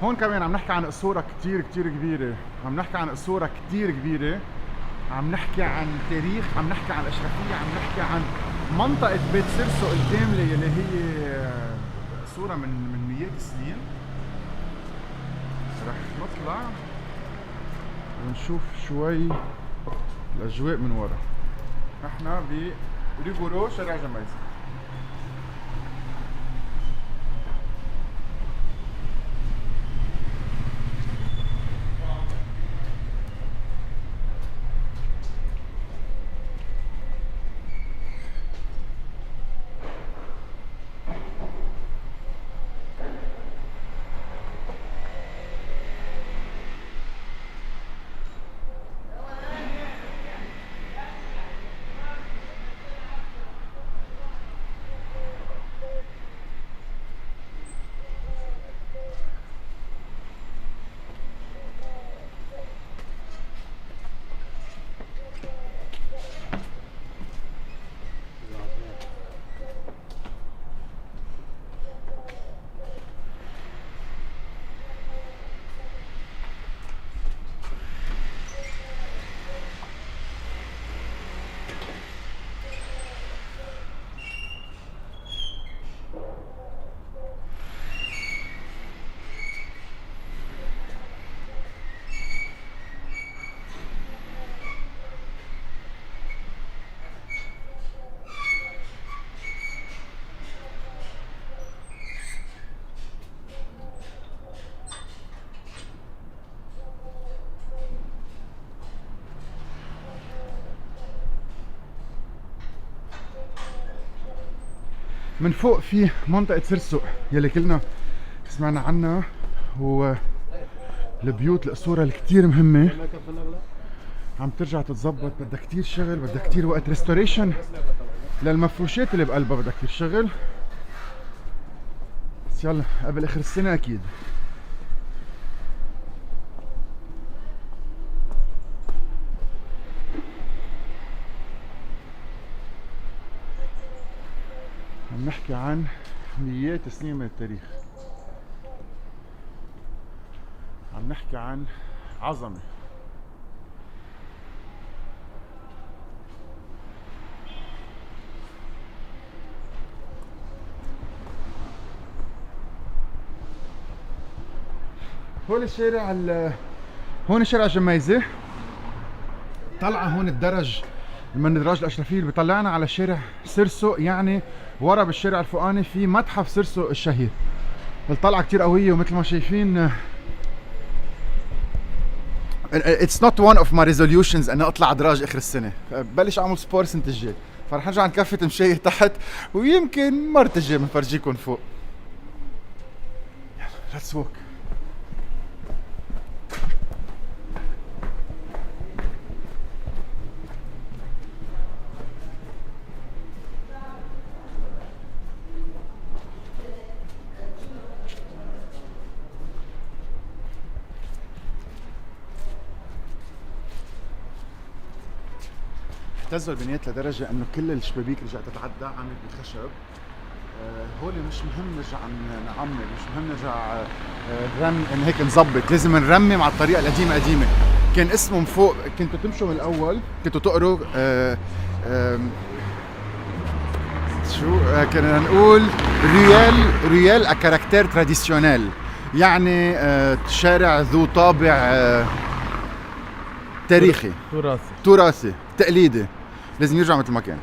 هون كمان عم نحكي عن قصورة كتير كبيرة، عم نحكي عن قصورة كتير كبيرة، عم نحكي عن تاريخ، عم نحكي عن الأشرفية، عم نحكي عن منطقة بيت سرسو الكاملة يلي هي قصورة من مئات السنين. رح نطلع ونشوف شوي الأجواء من ورا. نحن بريغورو شارع جمايزة. من فوق في منطقة سرسوق يلي كلنا سمعنا عنها، والبيوت القصورة الكتير مهمة عم ترجع تتظبط. بدها كتير شغل، بدها كتير وقت. ريستوريشن للمفروشات اللي بقلبها بدها كتير شغل، بس يلا قبل اخر السنة اكيد. عم نحكي عن مئات السنين من التاريخ، عم نحكي عن عظمة. هون الشارع هون شارع جميزة، طلعة هون الدرج من الدراج الأشرفية اللي بيطلعنا على شارع سرسوق. يعني ورا بالشارع الفوقاني في متحف سرسوق الشهير. الطلعة كتير قوية، ومثل ما شايفين It's not one of my resolutions أنا أطلع دراج آخر السنة. بلش أعمل سبور السنة الجاي، فرح نرجع نكفت مشاية تحت، ويمكن مرة الجاي بنفرجيكم فوق. يلا let's walk. اهتزوا البنايات لدرجة انه كل الشبابيك رجعت تتعدى عملت بالخشب. هول مش مهم نرجع نعمر، مش مهم نرجع نرمم ان هيك نظبط، لازم نرمم على الطريقة القديمة قديمة. كان اسمه من فوق، كنتوا تمشوا من الاول كنتوا تقروا شو كنا نقول ريال ا كاركتير تراديسيونيل، يعني شارع ذو طابع تاريخي تراثي تقليدي، لازم يرجع مثل ما كان.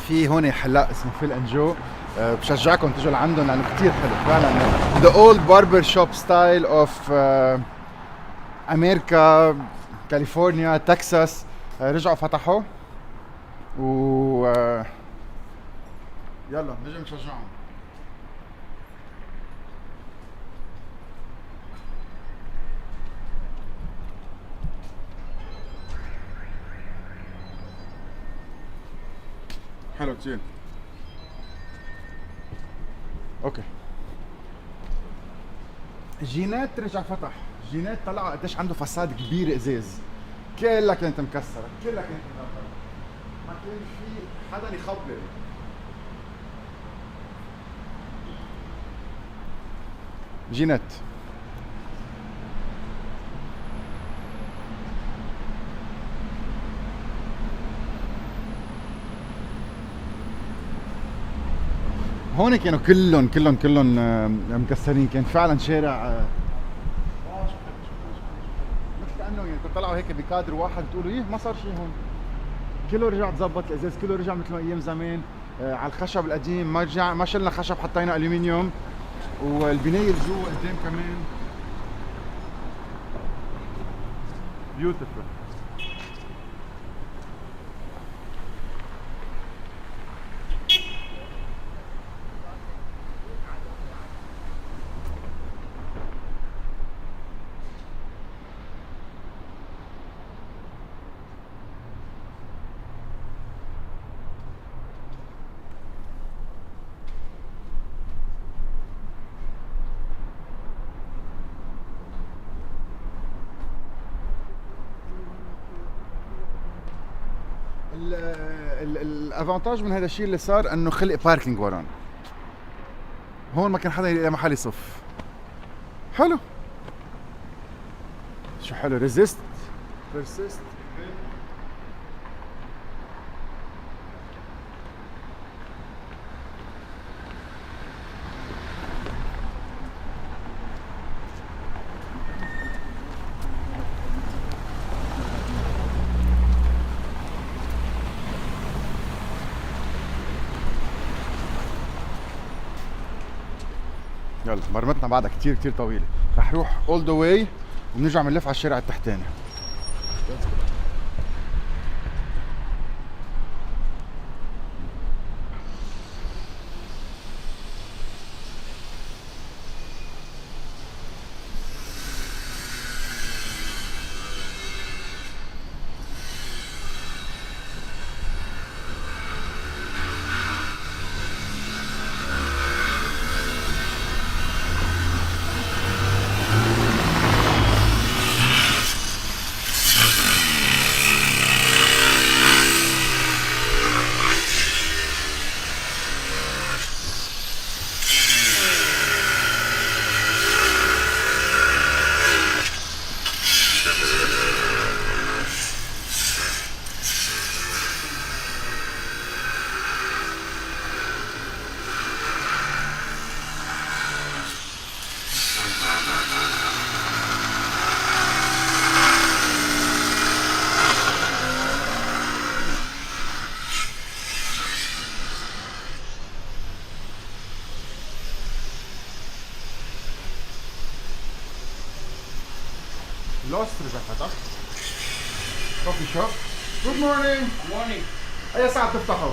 في هون حلاق اسمه فيل اند جو، بشجعكم تجوا لعندهم لانه كثير حلو فعلا. The old barber shop style of امريكا، كاليفورنيا، تكساس، رجعوا فتحوا و يلا نجي نشجعهم. حلو كتير. اوكي، جينات رجع فتح. جينات طلعوا قديش عنده فساد كبير ازاز، كلها كانت مكسره، كلها كانت مدمره، ما كان في حدا يخبر. جينات هون كانوا كلهم مكسرين. كان فعلا شارع مثل كانه يعني طلعوا هيك بكادر واحد تقولوا ايه ما صار شيء هون. كله رجع تظبط، الازاز كله رجع مثل ما ايام زمان. على الخشب القديم ما شلنا خشب، حطينا الومنيوم. والبنايه اللي جوا قدام كمان بيوتيفول. الافانتاج من هذا الشيء اللي صار انه خلق باركينج وران. هون ما كان حدا يلاقي محل يصف. حلو. شو حلو ريزيست بيرسيست. يلا مرمتنا بعدها كتير كتير طويلة. رح نروح all the way وبنرجع بنلف على الشارع التحتاني. لوست رجع فتح. كوفي شوب. جود مورنينج. Morning. أي ساعة بتفتحوا؟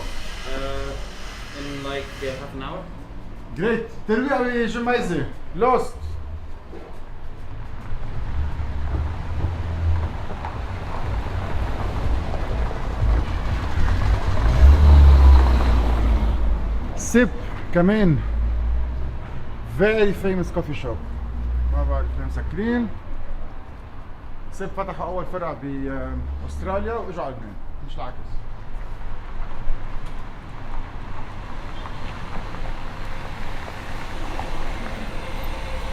In like half an hour. جريت. ترويع بجميزة. لوست. سيب كمان very famous coffee shop. ما بعرف ليه مسكرين. سيب فتحوا أول فرع بأستراليا وإجوا على لبنان، مش العكس.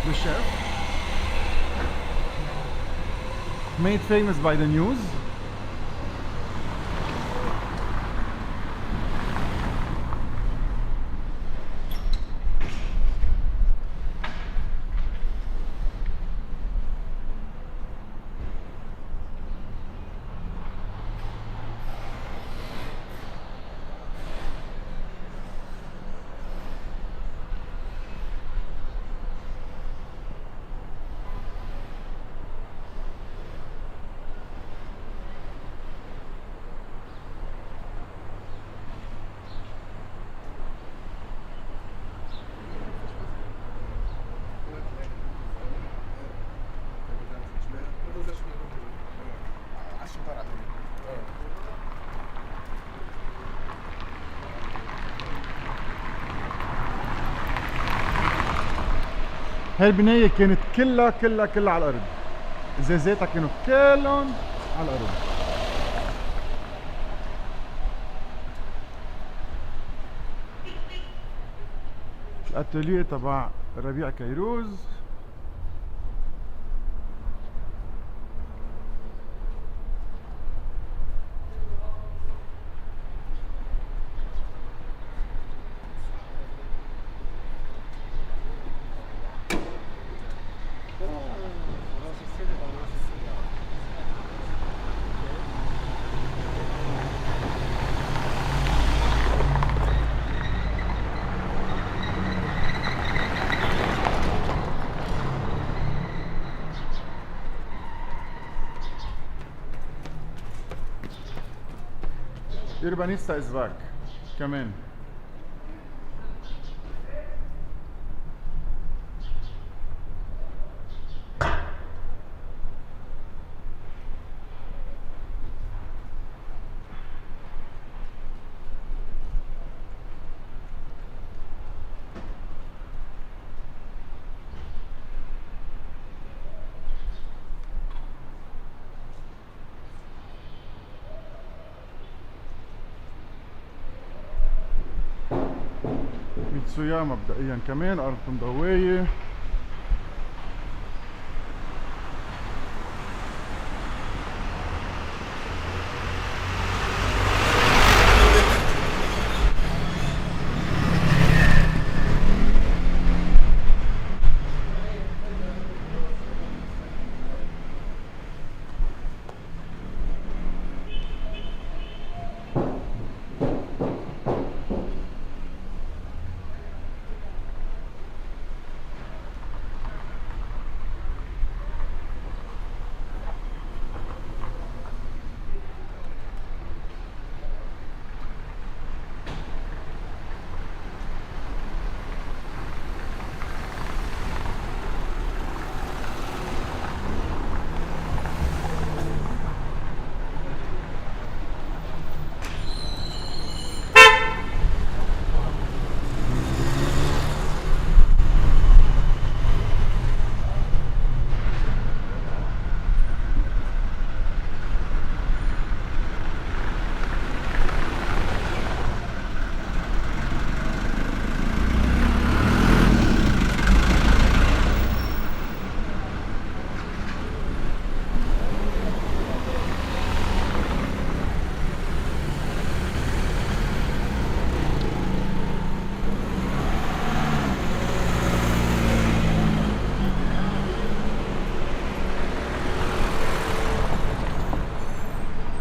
بالشيف made famous by the news. هاي البناية كانت كلها على الأرض. زيتها كانوا كلهم على الأرض. الأتelier تبع ربيع كيروز. Urbanista is back كمان. ميتسويا مبدئيا كمان أرض مضوية.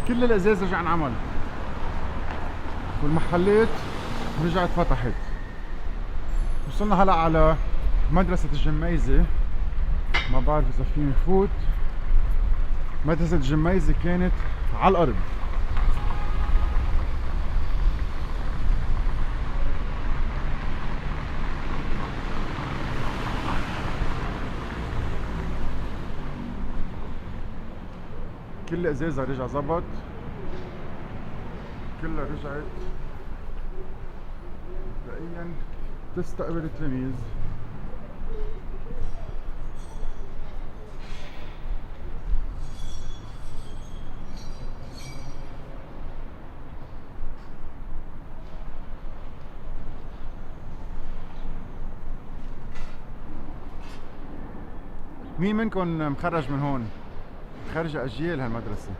كل الازاز رجع انعمل والمحلات رجعت فتحت. وصلنا هلا على مدرسة الجميزة. ما بعرف اذا فيني فوت. مدرسة الجميزة كانت على الارض. كل ازازة رجع زبط. كلها رجعت مبدئيا تستقبل التلاميذ. مين منكم مخرج من هون؟ خارجة أجيال هالمدرسة.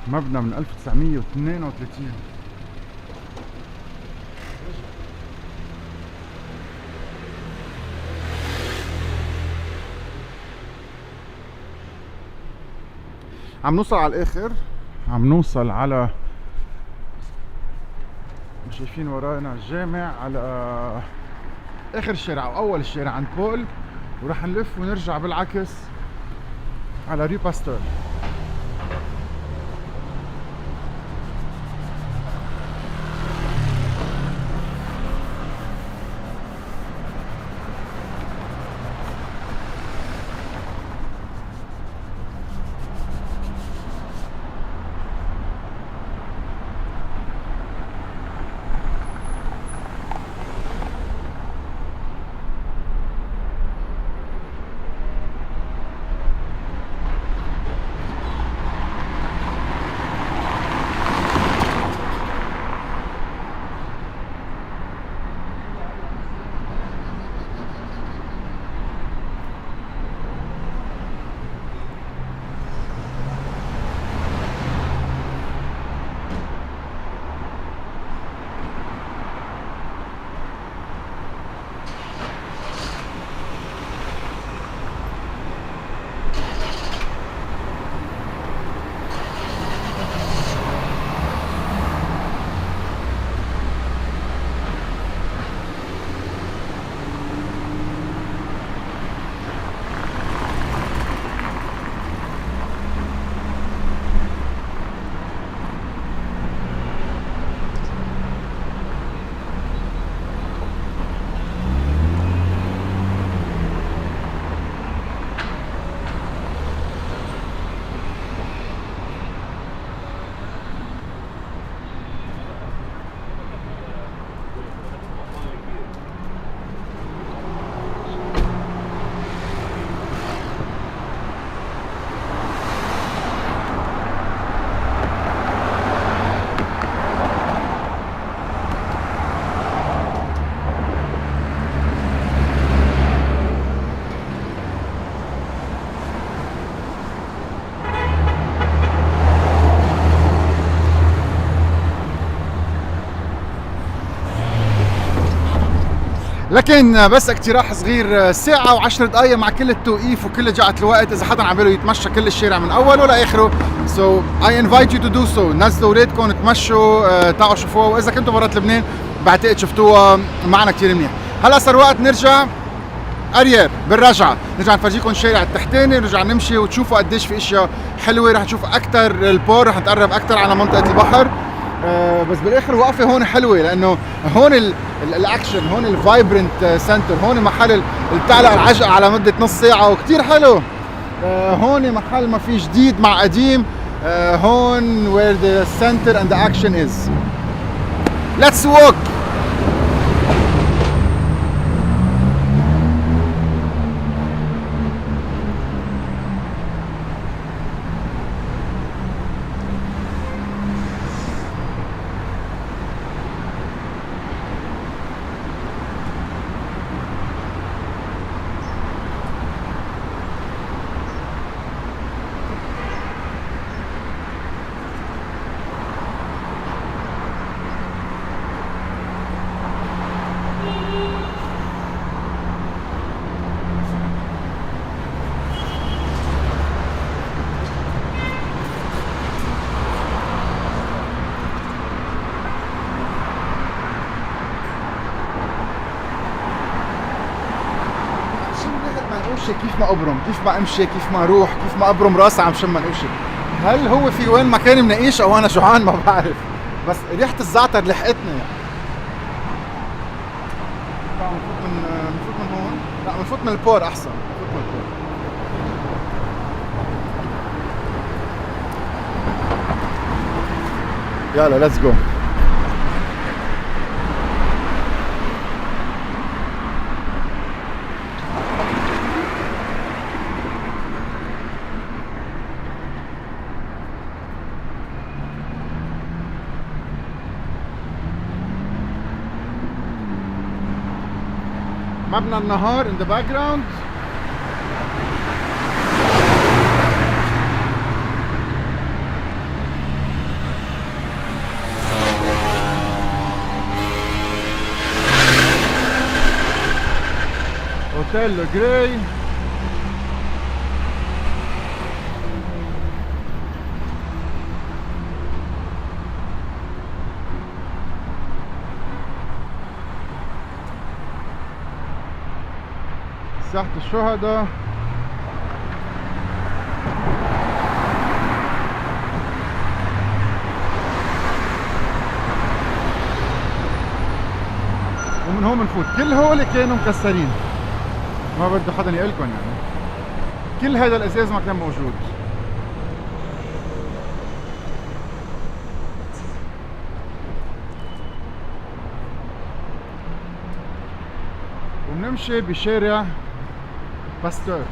مبنى من 1932. عم نوصل على الاخر. عم نوصل على شايفين ورانا الجامع، على اخر الشارع او اول الشارع عند بول، وراح نلف ونرجع بالعكس على ريو باستور. لكن بس اقتراح صغير، ساعة و10 دقايق مع كل التوقيف وكل جعة الوقت إذا حدا عم باله يتمشى كل الشارع من أوله لآخره. So I invite you to do so. نزلوا أولادكم تمشوا، تعالوا شوفوها، وإذا كنتوا برات لبنان بعتقد شفتوها معنا كتير منيح. هلا صار وقت نرجع أرياب بالرجعة، نرجع نفرجيكم الشارع التحتاني، نرجع نمشي وتشوفوا قديش في اشياء حلوة. رح نشوف أكتر البور، رح نتقرب أكتر على منطقة البحر. بس بالاخر وقفه هون حلوه لانه هون الاكشن، هون الفايبرنت سنتر، هون محل اللي بتعلق العجقه على مده نص ساعه وكتير حلو. هون محل ما في جديد مع قديم. هون where the center and the action is. Let's walk. كيف ما ابرم، كيف ما امشي، كيف ما اروح، كيف ما ابرم راسي عم شم منقوشي. هل هو في وين مكاني منقيش او انا جوعان ما بعرف، بس ريحة الزعتر لحقتني يعني. نفوت من هون، لا نفوت من البور احسن، نفوت من البور. يلا ليتس جو. مبنى النهار in the background. اوتيل جراي. ساحة الشهداء. ومن هون بنفوت. كل هول كانوا مكسرين، ما بده حدا يقلكم يعني. كل هذا الازاز ما كان موجود. وبنمشي بشارع باستور.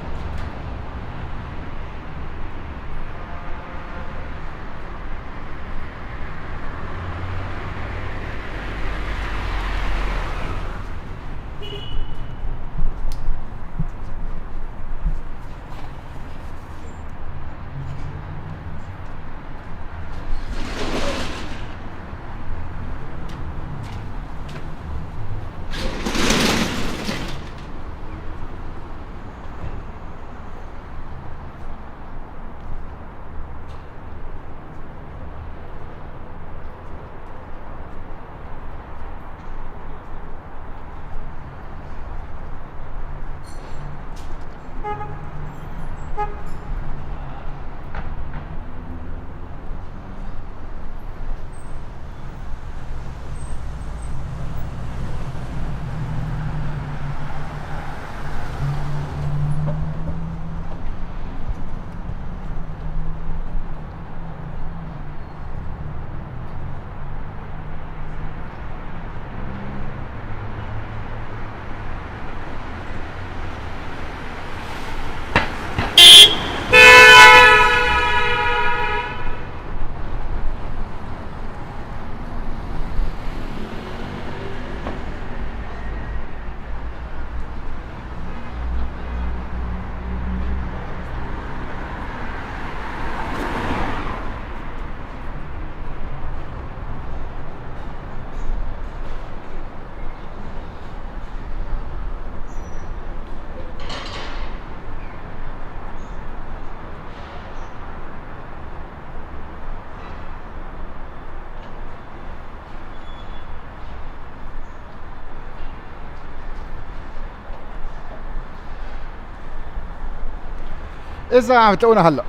اذا عم تلاقونا هلا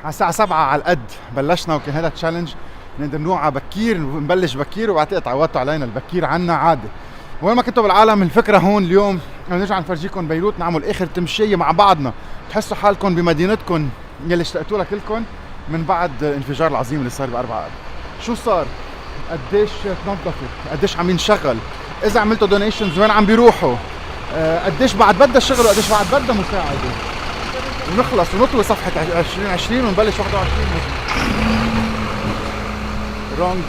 على الساعة 7 على القد بلشنا، وكان هذا تشالنج نقدر نوعى بكير، نبلش بكير، وبعتقد تعودتوا علينا البكير عنا عادي. وين ما كنتوا بالعالم الفكرة هون اليوم بدنا نرجع نفرجيكم بيروت، نعمل اخر تمشية مع بعضنا، تحسوا حالكم بمدينتكم يلي اشتقتوا لها كلكم من بعد الانفجار العظيم اللي صار ب4 اب. شو صار؟ قديش تنظفت؟ قديش عم ينشغل؟ اذا عملتوا دونيشنز وين عم بيروحوا؟ قديش بعد بدها الشغل وقديش بعد بدها مساعدة، ونخلص ونطوي صفحة 2020 ونبلش 21. رونج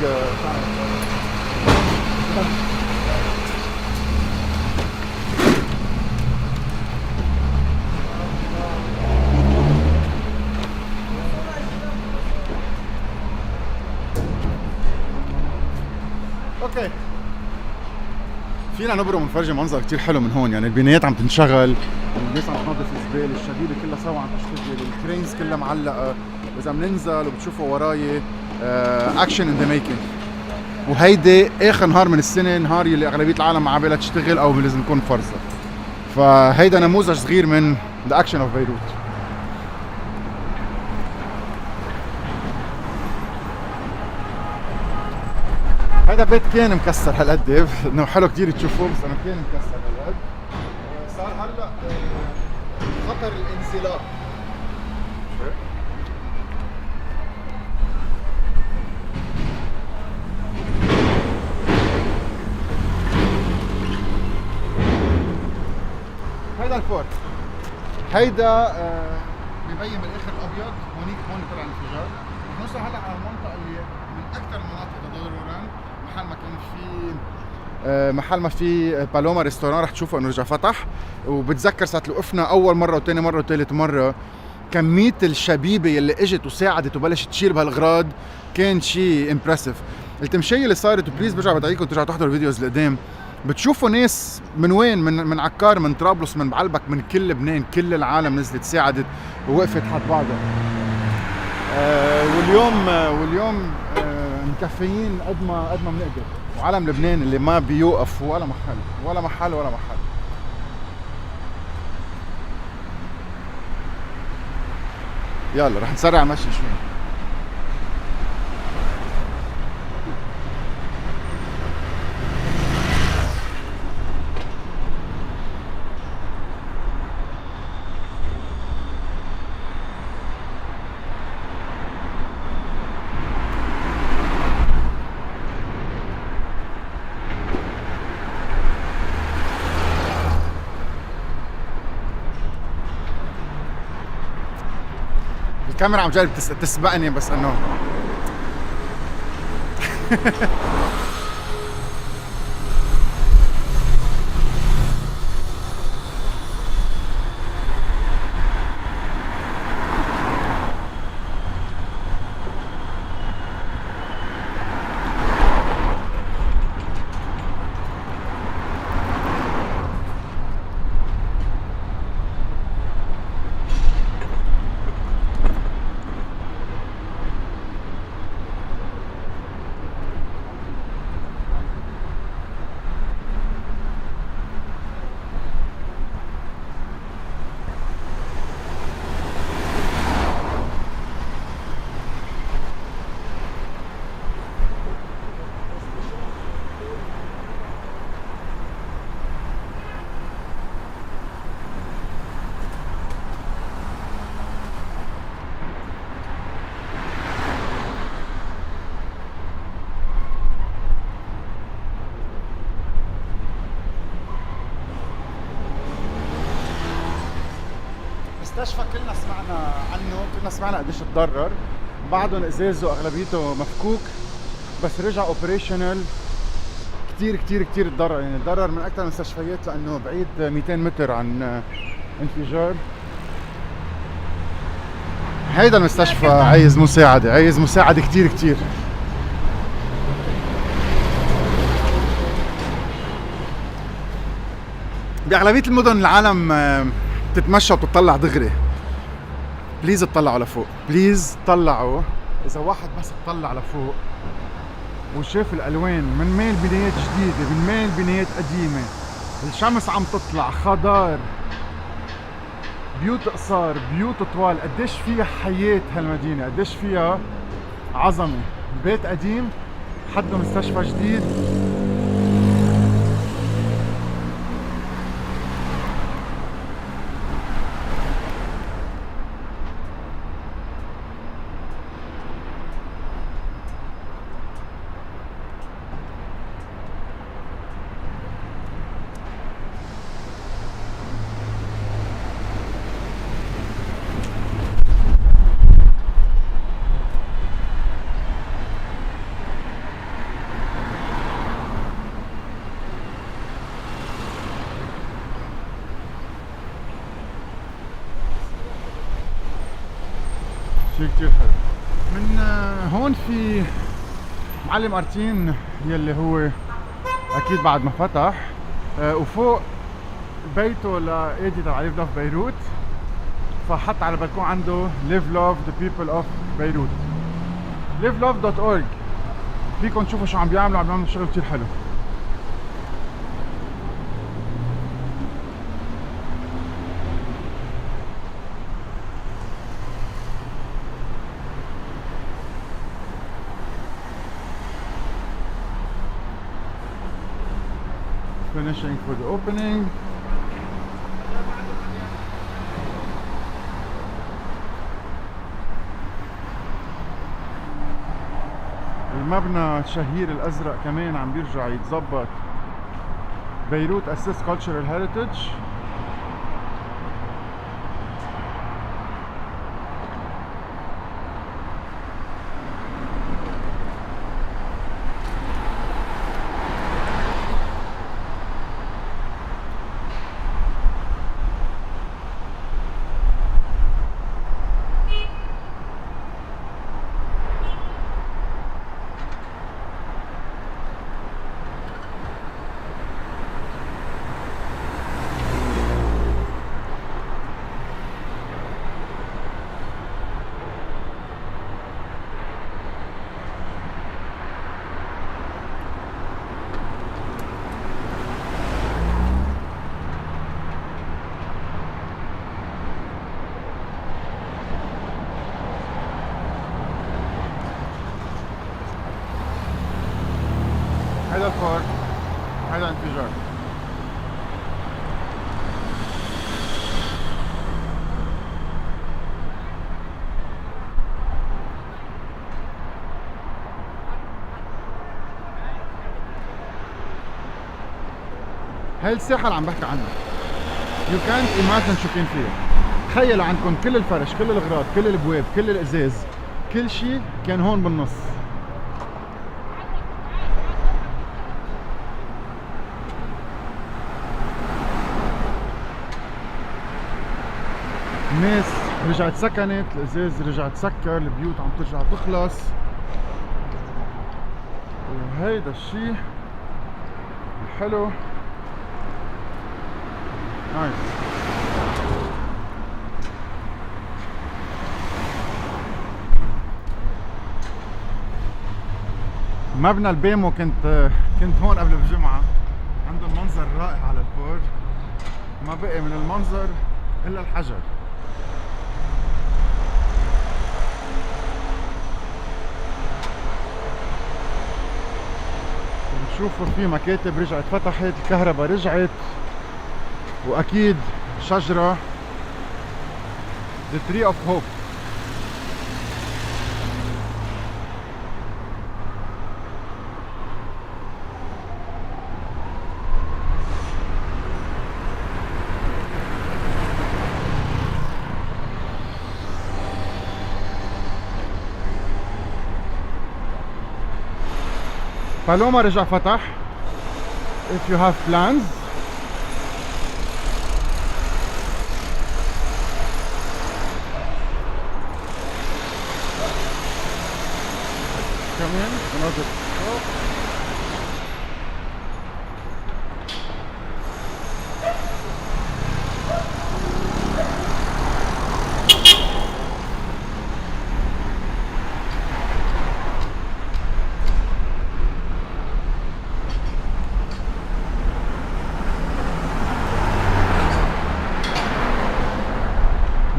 اوكي. فينا نبرم ونفرجي منظر كتير حلو من هون، يعني البنايات عم تنشغل، الناس عم تنظف الزباله، الشبيبه كلها سوا عم تشتغل، الكرينز كلها معلقه، واذا بننزل وبتشوفوا وراي اكشن ان ذا ميكينج. وهيدي اخر نهار من السنه، نهار يلي اغلبيه العالم ما عبالها تشتغل او لازم تكون فرصه. فهيدا نموذج صغير من ذا اكشن اوف بيروت. هذا بيت كان مكسر هالقد، انه حلو كتير تشوفوه، بس انه كان مكسر هالقد. صار هلا خطر الانزلاق. هيدا الفورت، هيدا ببين بالاخر الابيض، هونيك هون طلع الانفجار. بنوصل هلا على المنطقه اللي من اكثر المناطق تضررا، محل ما في بالوما ريستوران، رح تشوفوا انه رجع فتح. وبتذكر ساعه اللي وقفنا اول مره وثاني مره وثالث مره، كميه الشبيبه يلي اجت وساعدت وبلشت تشيل بهالاغراض كان شيء امبرسيف. التمشيه اللي صارت، وبليز برجع بدعيكم ترجعوا تحضروا الفيديوز القدام، بتشوفوا ناس من وين، من عكار، من طرابلس، من بعلبك، من كل لبنان، كل العالم نزلت ساعدت ووقفت حد بعضها. واليوم مكفيين قد ما بنقدر، وعالم لبنان اللي ما بيوقف ولا محل. يلا رح نسرع مشي شوي. الكاميرا عم جرب تسبقني، بس انه مستشفى كلنا سمعنا عنه، كلنا سمعنا قديش تضرر، بعدهم ازازه اغلبيته مفكوك، بس رجع اوبريشنال. كتير تضرر، يعني تضرر من اكثر المستشفيات لانه بعيد 200 متر عن انفجار. هيدا المستشفى عايز مساعدة كتير. بأغلبية المدن العالم تتمشى وتطلع دغري. بليز اطلعوا لفوق، بليز طلعوا. إذا واحد بس اطلع لفوق وشاف الألوان من ميل بنايات جديدة، من ميل بنايات قديمة، الشمس عم تطلع، خضار، بيوت قصار، بيوت طوال، قديش فيها حياة هالمدينة، قديش فيها عظمة. بيت قديم حده مستشفى جديد. شيء كتير حلو. من هون في معلم ارتين يلي هو اكيد بعد ما فتح، وفوق بيته لإيدي تبع ليف لوف بيروت، فحط على البلكون عنده live love the people of بيروت. livelove.org فيكم تشوفوا شو عم بيعملوا شغل كتير حلو. Finishing for the opening. المبنى الشهير الازرق كمان عم بيرجع يتظبط. بيروت Assist Cultural Heritage. هذا الفار، هذا انفجار. هاي الساحة اللي عم بحكي عنها you can't imagine شو كان فيها. تخيلوا عندكم كل الفرش، كل الأغراض، كل الأبواب، كل الإزاز، كل شيء كان هون بالنص. الناس رجعت سكنت، الازاز رجع تسكر، البيوت عم ترجع تخلص، وهيدا الشيء الحلو. نايس. مبنى البيمو كنت هون قبل بجمعة، عندهم منظر رائع على البور، ما بقي من المنظر الا الحجر. بتشوفوا في مكاتب رجعت فتحت، الكهرباء رجعت، واكيد شجرة The Tree of Hope. بالوما رجع فتح. If you have plans. Come in, another.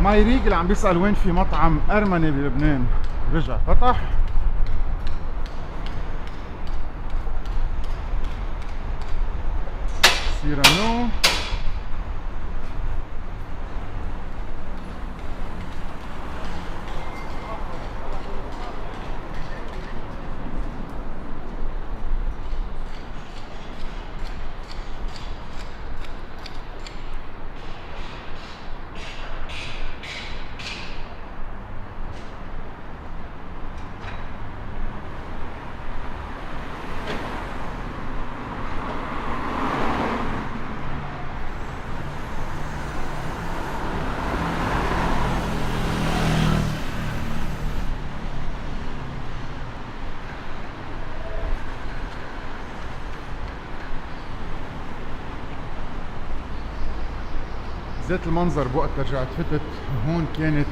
مايريق اللي عم بيسأل وين في مطعم أرمني بلبنان رجع فتح. سيرانو ذات المنظر بوقت رجعت فتت هون كانت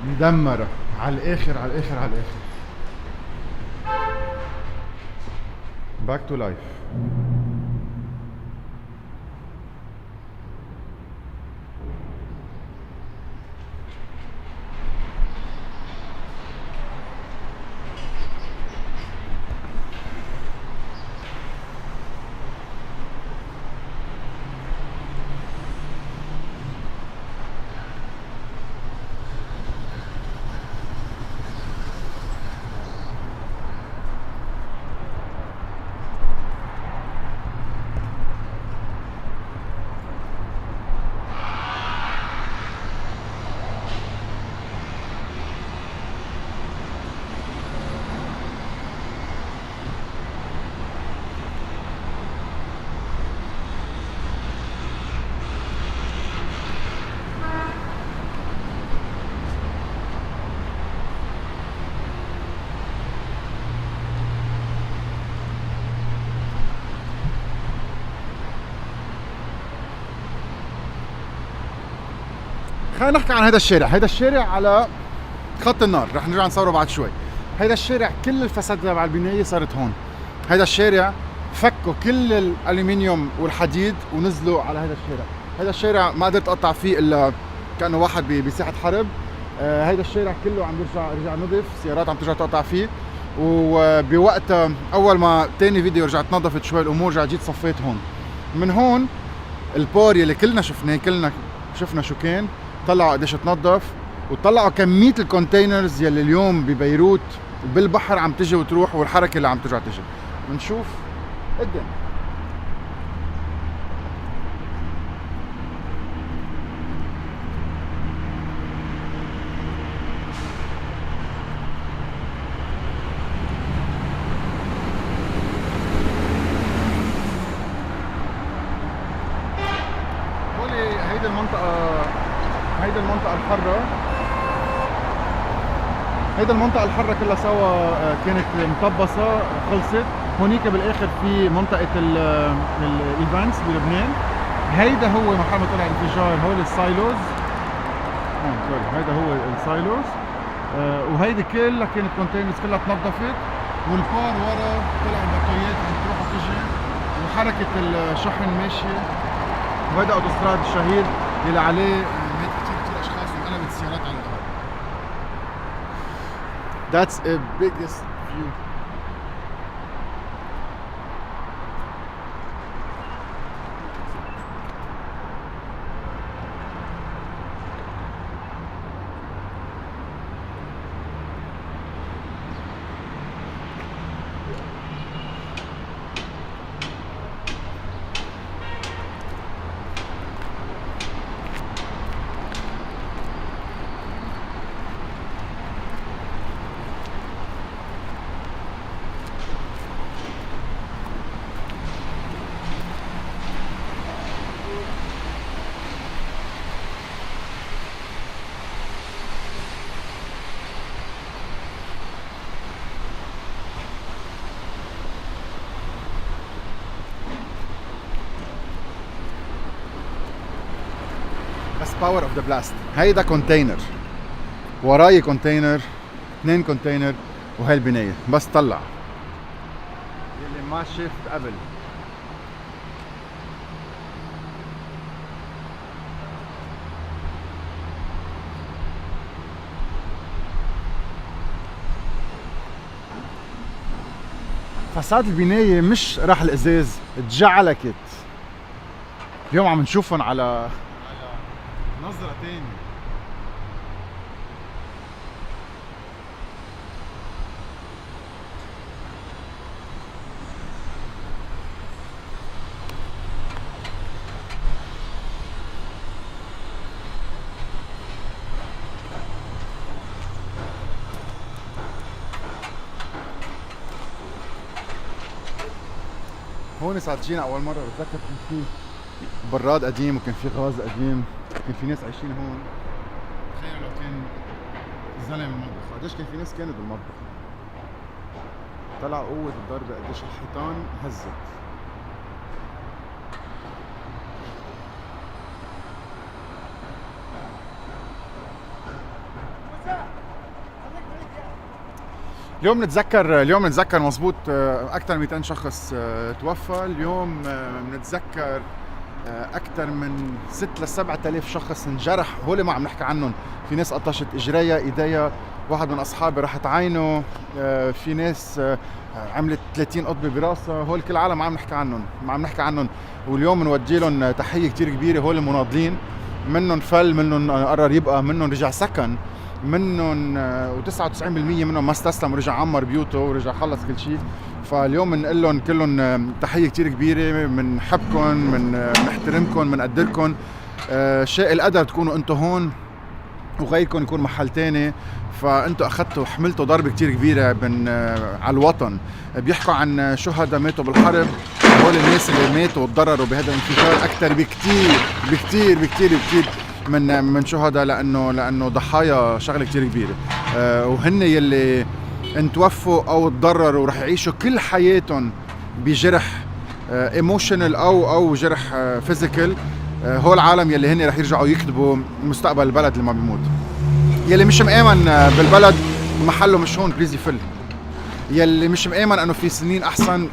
مدمرة على الآخر على الآخر على الآخر. باك تو لايف. خلينا نحكي عن هذا الشارع. هذا الشارع على خط النار، رح نرجع نصوره بعد شوي. هذا الشارع كل الفساد تبع البناية صارت هون. هذا الشارع فكوا كل الالومنيوم والحديد ونزلوا على هذا الشارع. هذا الشارع ما قدرت اقطع فيه الا كانه واحد بساحة حرب. هذا الشارع كله عم رجع نظف، سيارات عم ترجع تقطع فيه. وبوقت اول ما تاني فيديو رجعت نظفت شوي الامور، رجعت جيت صفيت هون. من هون البار يلي كلنا شفناه، كلنا شفنا شو كان، طلعوا قديش تنظف، وطلعوا كمية الكونتينرز يلي اليوم ببيروت بالبحر عم تجي وتروح، والحركة اللي عم ترجع تجي. بنشوف قدام. هيدي المنطقة الحرة. هيدي المنطقة الحرة كلها سوا كانت مطبسة خلصت. هونيك بالاخر في منطقة الايفنتس بلبنان. هيدا هو محل ما طلع الانفجار، هول السايلوز. سوري، هيدا هو السايلوز. وهيدي كلها كانت كونتينرز كلها تنظفت، والبار ورا طلع البطاريات عم تروح وتجي، وحركة الشحن ماشية. وهيدا اوتوستراد الشهير اللي عليه مات كتير اشخاص وانقلبت السيارات على الارض. That's a biggest view. باور اوف ذا بلاست. هيدا كونتينر، وراي كونتينر، 2 كونتينر، وهي البناية بس طلع يلي ما شفت قبل. فساد البناية مش راح الازاز اتجعلكت. اليوم عم نشوفهم على نظرة تانية. هون ساعة جينا أول مرة بتذكر كان في براد قديم وكان في غاز قديم، كان في ناس عايشين هون. تخيلوا لو كان زلمة بالمطبخ، قديش كان في ناس كانت بالمطبخ. طلع قوة الضربة قديش الحيطان هزت. اليوم نتذكر مزبوط اكثر من 200 شخص توفى. اليوم بنتذكر اكثر من 6 ل 7000 شخص انجرح. هول ما عم نحكي عنهم، في ناس قطشت اجريها ايديها، واحد من اصحابي راح تعاينه، في ناس عملت 30 قطبه براسها. هول كل العالم ما عم نحكي عنهم، واليوم بنوجه لهم تحيه كثير كبيره. هول المناضلين، منهم فل، منهم قرر يبقى، منهم رجع سكن، منهم و99% منهم ما استسلم ورجع عمر بيوته ورجع خلص كل شيء. فاليوم بنقول لهم كلهم تحيه كثير كبيره، بنحبكم، بنحترمكم، بنقدركم. شاء القدر تكونوا انتم هون وغيركم يكون محل تاني، فانتم اخذتوا حملتوا ضربه كثير كبيره على الوطن. بيحكوا عن شهداء ماتوا بالحرب، هول الناس اللي ماتوا وتضرروا بهذا الانفجار اكثر بكثير بكثير بكثير بكثير من شهداء، لانه ضحايا شغله كثير كبيره. وهن يلي انتوفوا او تضرروا ورح يعيشوا كل حياتهم بجرح ايموشنال او جرح فيزيكال. هو العالم يلي هن رح يرجعوا يكتبوا مستقبل البلد اللي ما بيموت. يلي مش مآمن بالبلد محله مش هون، بليز يفل. يلي مش مآمن انه في سنين احسن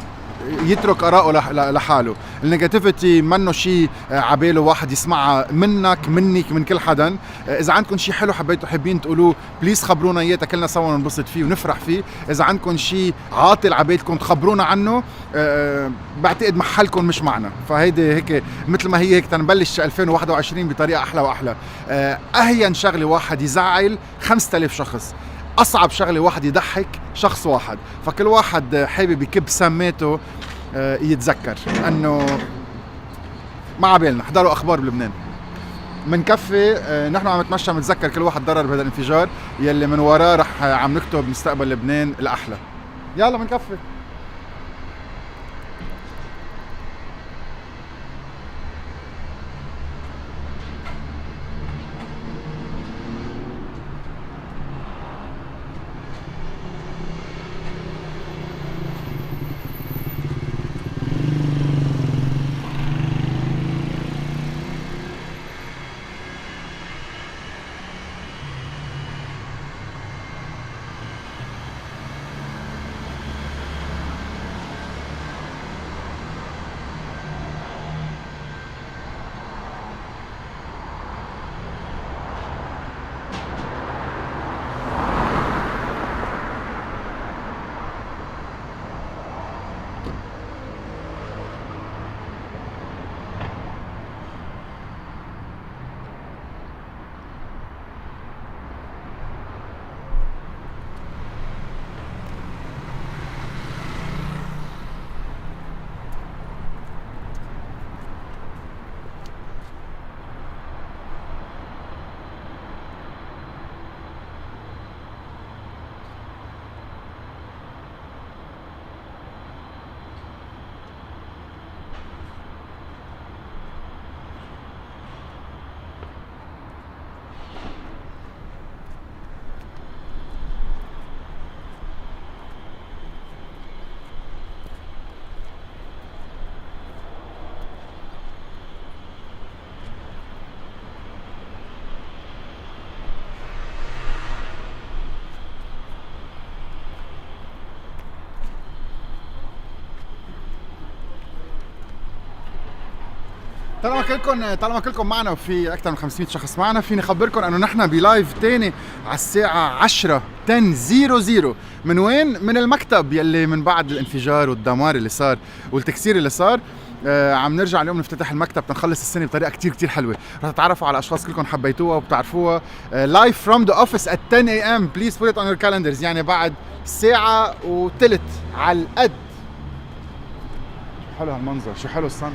يترك آراءه لحاله. النيجاتيفيتي منه شيء عباله واحد يسمعها منك، منك، من كل حدا. اذا عندكم شيء حلو حابين تقولوه، بليز خبرونا اياه كلنا سوا ننبسط فيه ونفرح فيه. اذا عندكم شيء عاطل عبالكم تخبرونا عنه، بعتقد محلكم مش معنا. فهيدي هيك مثل ما هي هيك تنبلش 2021 بطريقه احلى واحلى. اهين شغله واحد يزعل 5000 شخص، اصعب شغله واحد يضحك شخص واحد. فكل واحد حابب يكب سماته يتذكر انه ما عبالنا. احضروا اخبار بلبنان. منكفي نحن عم نتمشى بنتذكر كل واحد ضرر بهذا الانفجار يلي من وراه رح عم نكتب مستقبل لبنان الاحلى. يلا منكفي. طالما كلكم معنا وفي اكثر من 500 شخص معنا، فيني اخبركم انه نحن بلايف تاني على الساعه 10:00 من وين؟ من المكتب يلي من بعد الانفجار والدمار اللي صار والتكسير اللي صار. عم نرجع اليوم نفتتح المكتب تنخلص السنه بطريقه كتير حلوه. رح تتعرفوا على اشخاص كلكم حبيتوها وبتعرفوها. لايف فروم ذا اوفيس at 10 AM. بليز put it on your calendars. يعني بعد ساعه وثلث على القد. شو حلو هالمنظر، شو حلو الصن.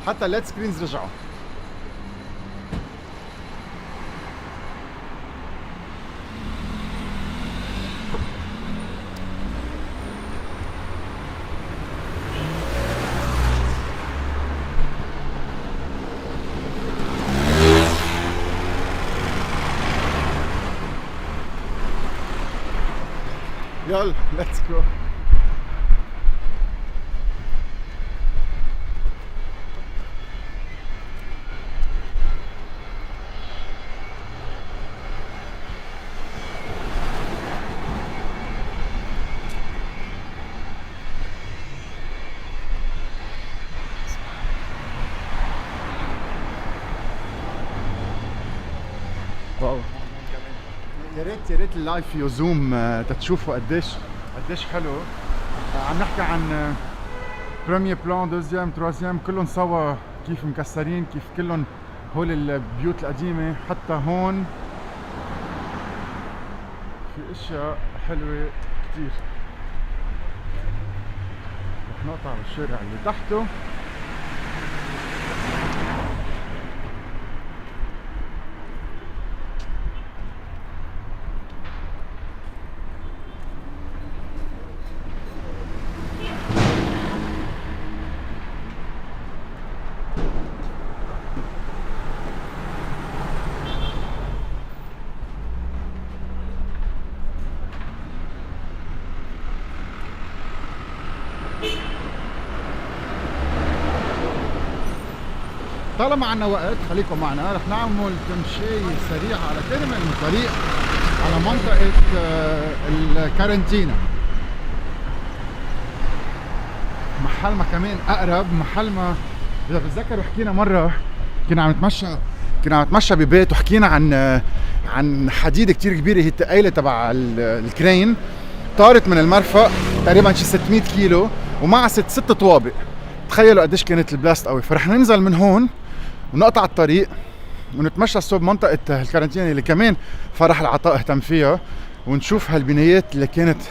حتى الليد سكرينز رجعوا. يلا ليتس جو. واو، يا ريت اللايف فيه زوم تتشوفوا قديش حلو. عم نحكي عن بريمير بلان، دوزيام، تروازيام، كلهم سوا كيف مكسرين، كيف كلهم هول البيوت القديمة. حتى هون في اشياء حلوة كتير. رح نقطع بالشارع اللي تحته. طالما عنا وقت خليكم معنا. رح نعمل تمشي سريع على كلمة من الطريق على منطقة الكارنتينا. محل ما كمان أقرب، محل ما إذا بتذكروا حكينا مرة كنا عم نتمشى ببيت وحكينا عن حديدة كتير كبيرة، هي التقايلة تبع الكرين، طارت من المرفق تقريبا شي 600 كيلو ومع ست طوابق. تخيلوا قديش كانت البلاست قوي. فرح ننزل من هون ونقطع الطريق ونتمشى صوب منطقة الكارنتينا اللي كمان فرح العطاء اهتم فيها، ونشوف هالبنايات اللي كانت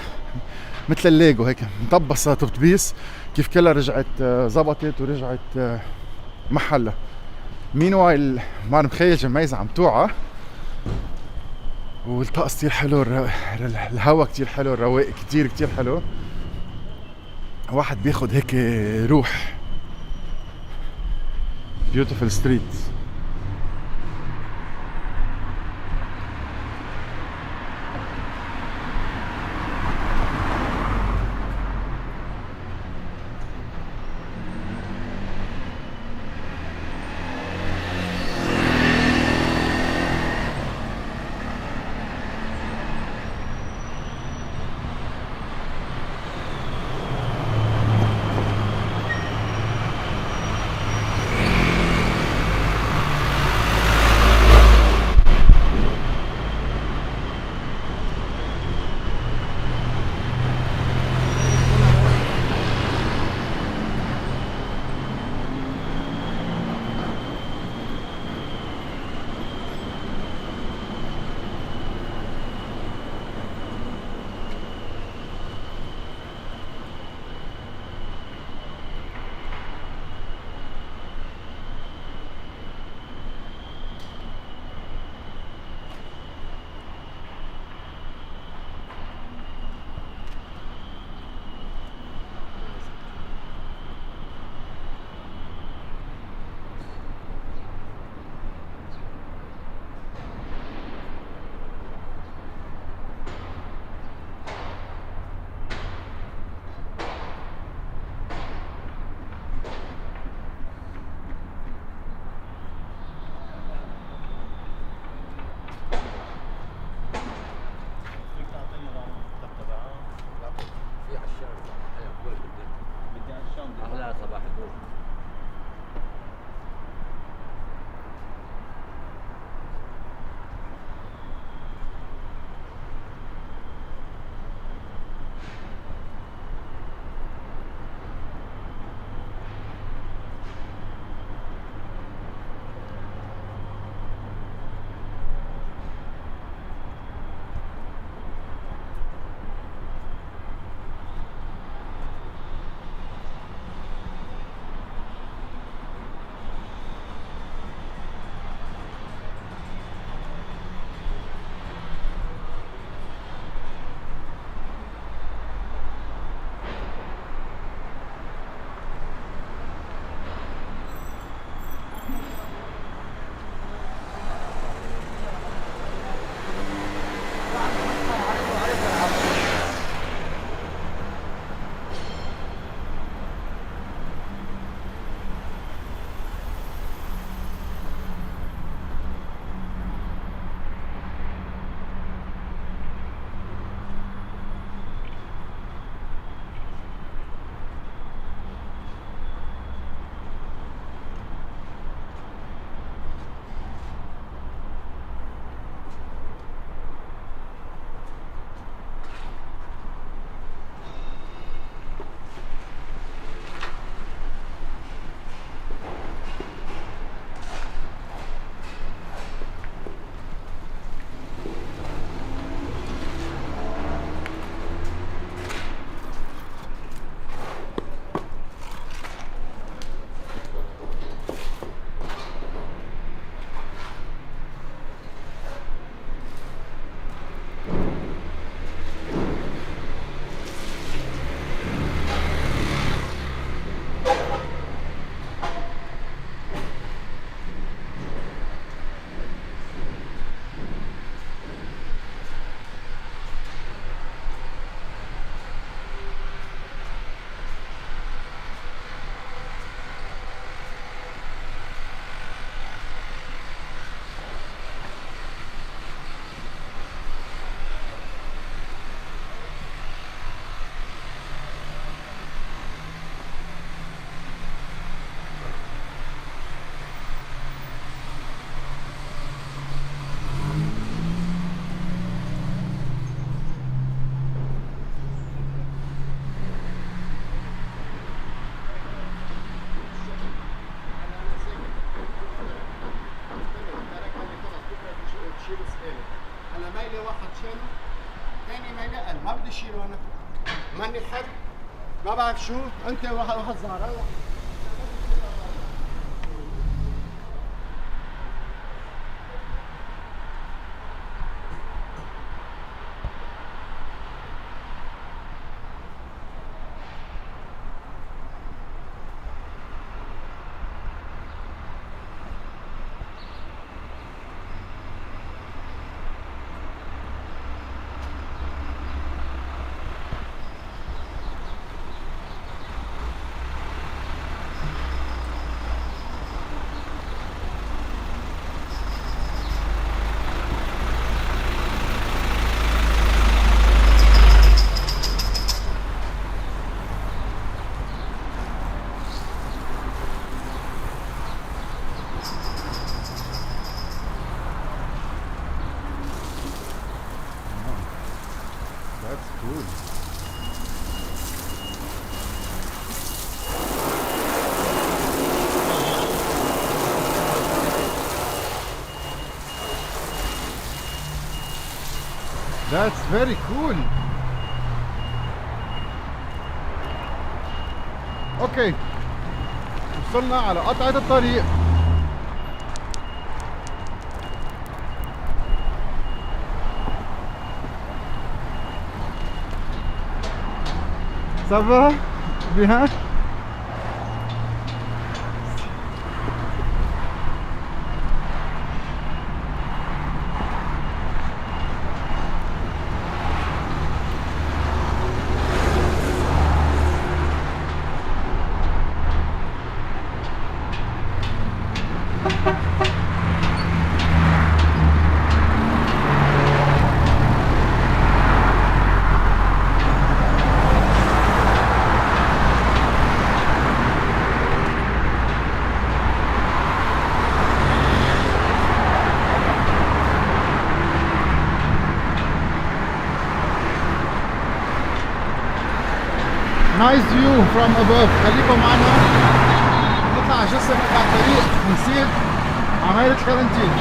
مثل الليجو هيك مطبصة تطبيس، كيف كلها رجعت زبطت ورجعت محلها. مينوايل ما متخيل جميزة عم توعى، والطقس كتير حلو، الهوا كتير حلو، الرواق كتير حلو. واحد بياخد هيك روح. beautiful streets. شيله انا ماني حد ما بعرف شو انت واحد زهران That's cool. That's very cool. اوكي وصلنا على قطعة الطريق. Ça va? Bien? Nice view from above. خليكم معنا نطلع جسر نقطع الطريق ونسيب عمايل كارنتين.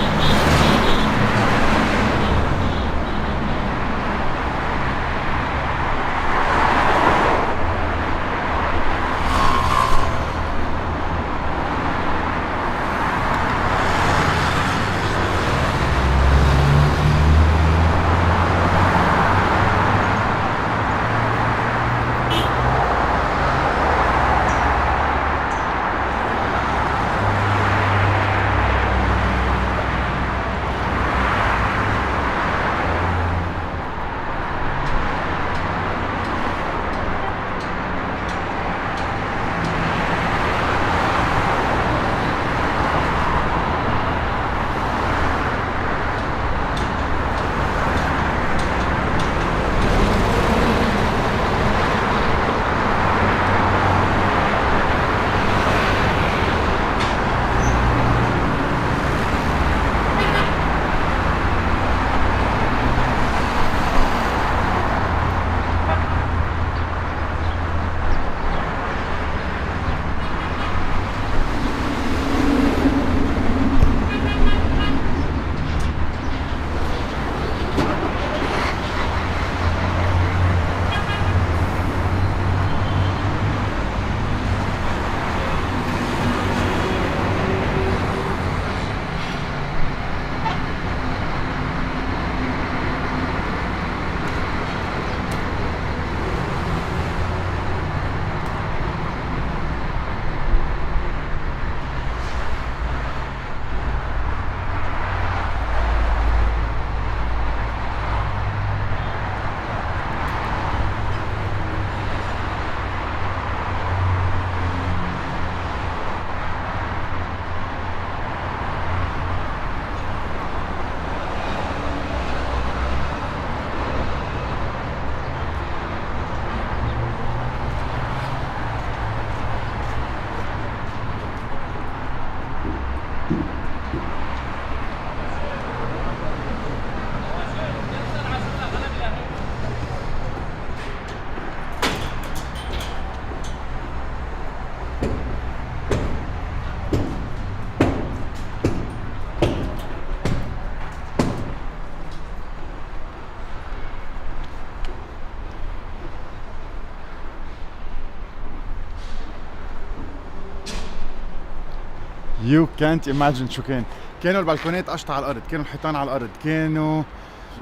يو كانت ايماجن شو كان. كانوا البلكونات قشطة على الارض، كانوا الحيطان على الارض، كانوا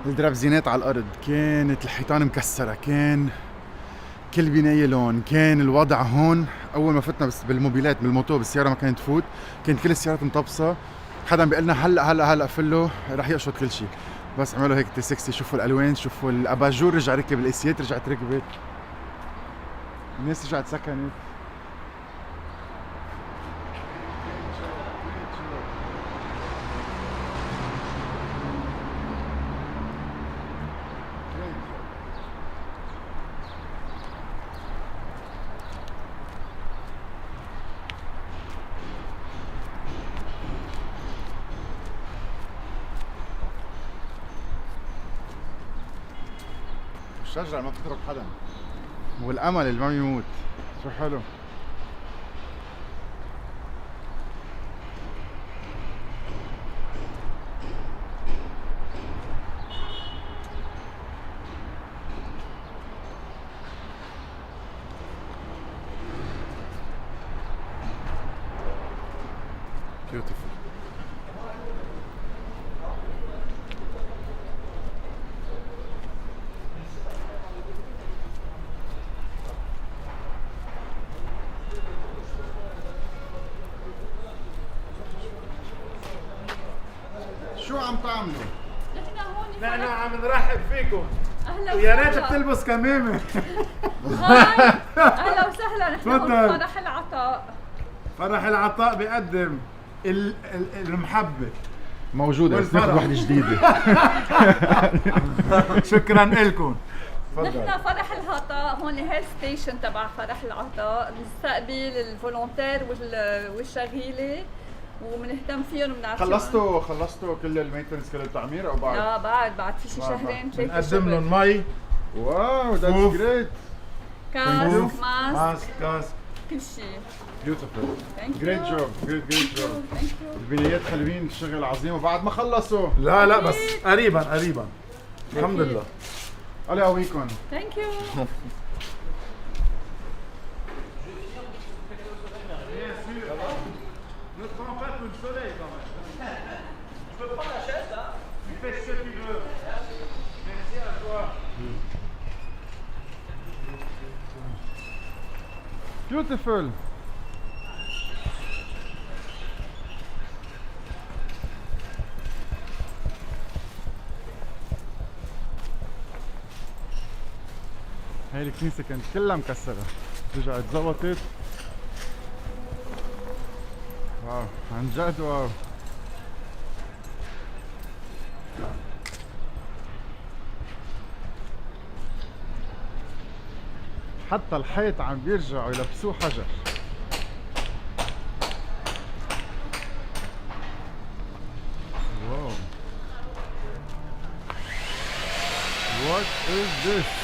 الدرافزينات على الارض، كانت الحيطان مكسرة، كان كل بناية لون، كان الوضع هون. اول ما فتنا بس بالموبيلات بالموتو بالسيارة ما كانت تفوت، كانت كل السيارات مطبسة. حدا بيقول لنا هلا فله رح يقشط كل شيء، بس عملوا هيك 360. شوفوا الالوان، شوفوا الاباجور رجع ركب، الاسيات رجعت ركبت، الناس رجعت سكنت. الشجرة ما بتترك حدا، والأمل اللي ما بيموت. شو حلو. Beautiful. شو عم تعملوا؟ نحن هون نحن عم نرحب فيكم اهلا ويا ريت وسهلا. بتلبس كمامة. هاي اهلا وسهلا. نحن هون تفضل. فرح العطاء. فرح العطاء بيقدم المحبة موجودة بس ناخذ والفرح. وحدة جديدة. شكرا لكم. نحن فرح العطاء هون هيل ستيشن تبع فرح العطاء، بنستقبل الفولونتير والشغيله وبنهتم فيهم وبنعطيهم. خلصتوا كل المينتنس، كل التعمير او بعد؟ لا بعد في شي شهرين ثلاثه نقدم لهم مي، واو ذاتس أوف. جريت. كاس أوف. ماسك ماسك، كاس. كل شيء. بيوتيفول. Thank you. جريت جوب، جريت جوب. Thank you. البنايات حلوين، الشغل عظيم وبعد ما خلصوا. لا بس قريبا الحمد لله. الله يقويكم. Thank you. Ne prends pas tout le soleil quand même. Je peux prendre la chaise là. Tu fais ce que tu veux. Merci à toi. بيوتيفول. هاي الكنيسة كانت كلها مكسرة، رجعت زبطت. واو عن جد واو. حتى الحيط عم بيرجعوا يلبسوه حجر. واو. What is this?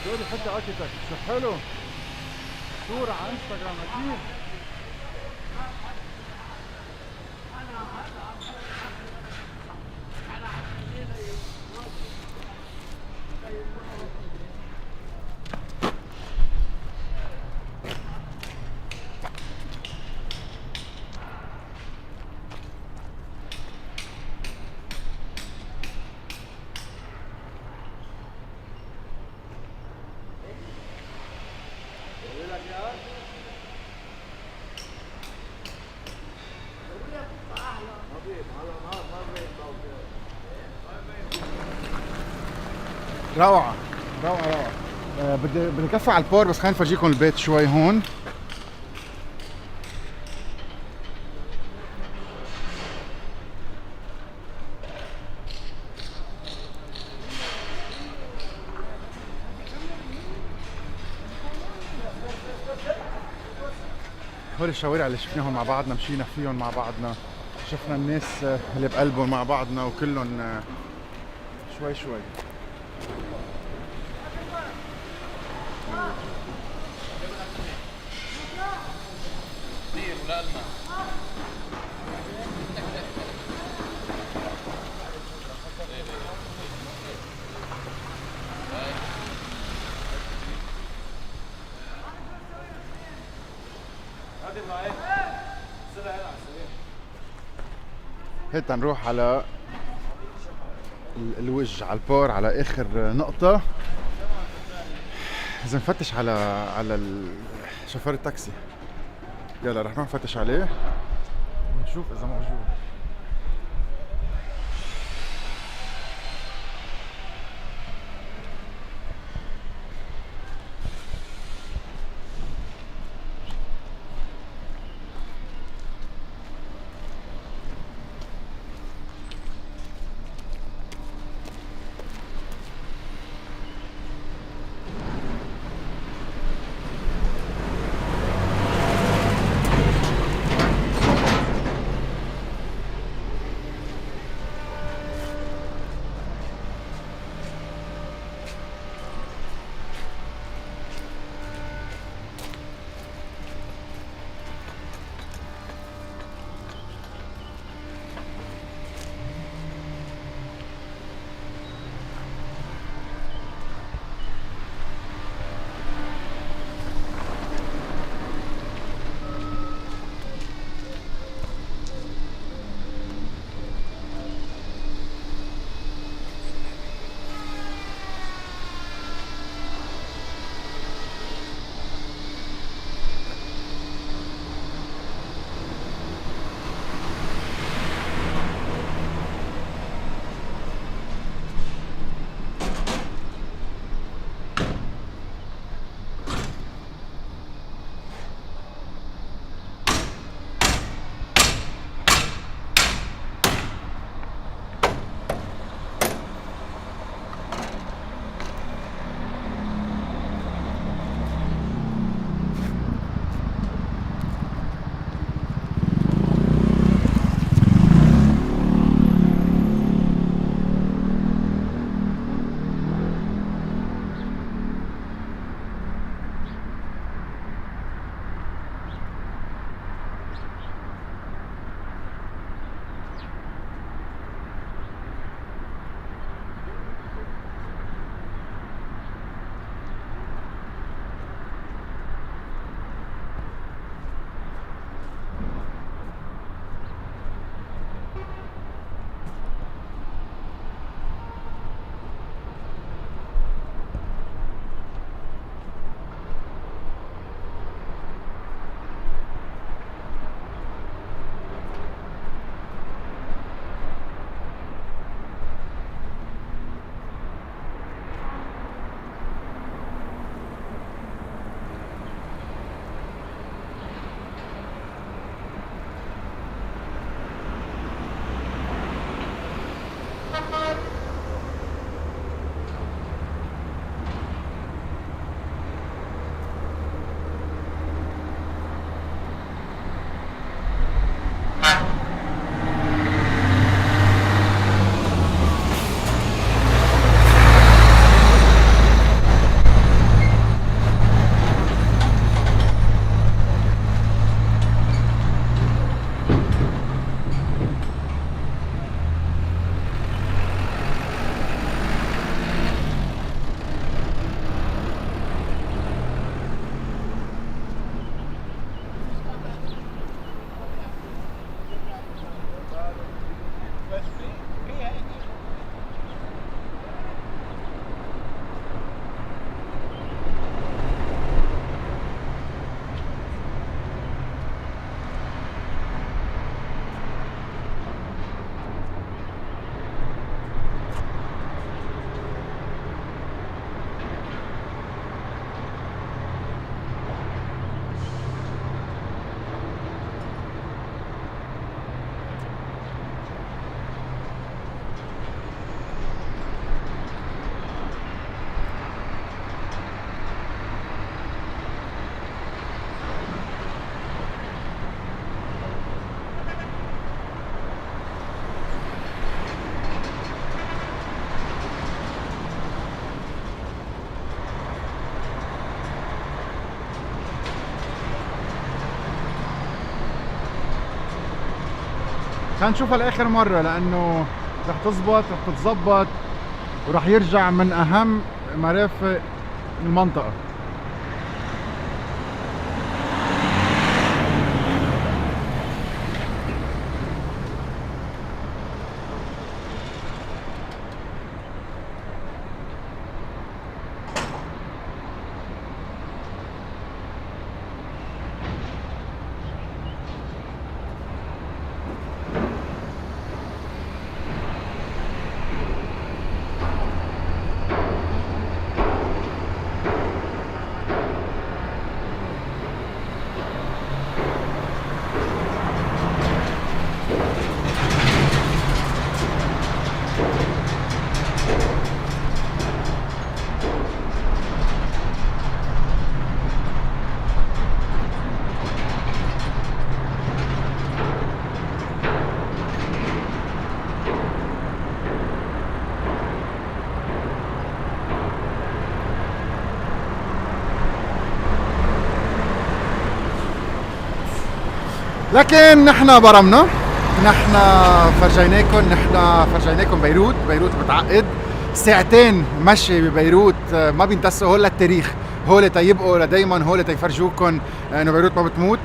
دول حتى اركيتكت، شو حلو. صورة على انستغرام اكيد. روعة روعة. بدي كفي على البور، بس خلينا نفرجيكم البيت شوي هون. هول الشوارع اللي شفناهم مع بعضنا، مشينا فيهم مع بعضنا، شفنا الناس اللي بقلبهم مع بعضنا، وكلهم شوي شوي. هيك نروح على الوجه، على البور، على اخر نقطة. اذا نفتش على شوفير التاكسي. يلا رح نروح نفتش عليه ونشوف اذا موجود. خلينا نشوفها لاخر مره لانه رح تزبط، رح تتظبط، ورح يرجع من اهم مرافق المنطقه. لكن نحن برمنا، نحن فرجيناكم بيروت بتعقد. ساعتين مشي ببيروت ما بينتسوا هول للتاريخ، هول تيبقوا لديما، هول تيفرجوكم انه بيروت ما بتموت.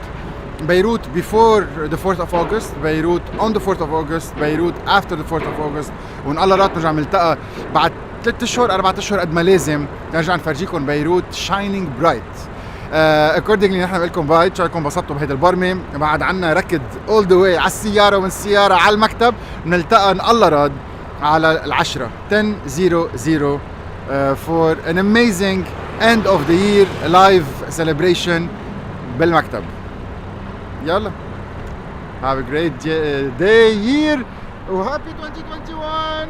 بيروت before the 4th of August، بيروت on the 4th of August، بيروت after the 4th of August، وان الله راد نرجع نلتقى بعد 3 اشهر 4 اشهر قد ما لازم نرجع نفرجيكم بيروت shining bright. accordingly نحن بنقول لكم باي، ان شاء الله انبسطتوا بهيدا البرمه. بعد عنا ركض all the way على السياره ومن السياره على المكتب، نلتقى ان الله راد على 10:00 for an amazing end of the year live celebration بالمكتب. يلا have a great day year و happy 2021.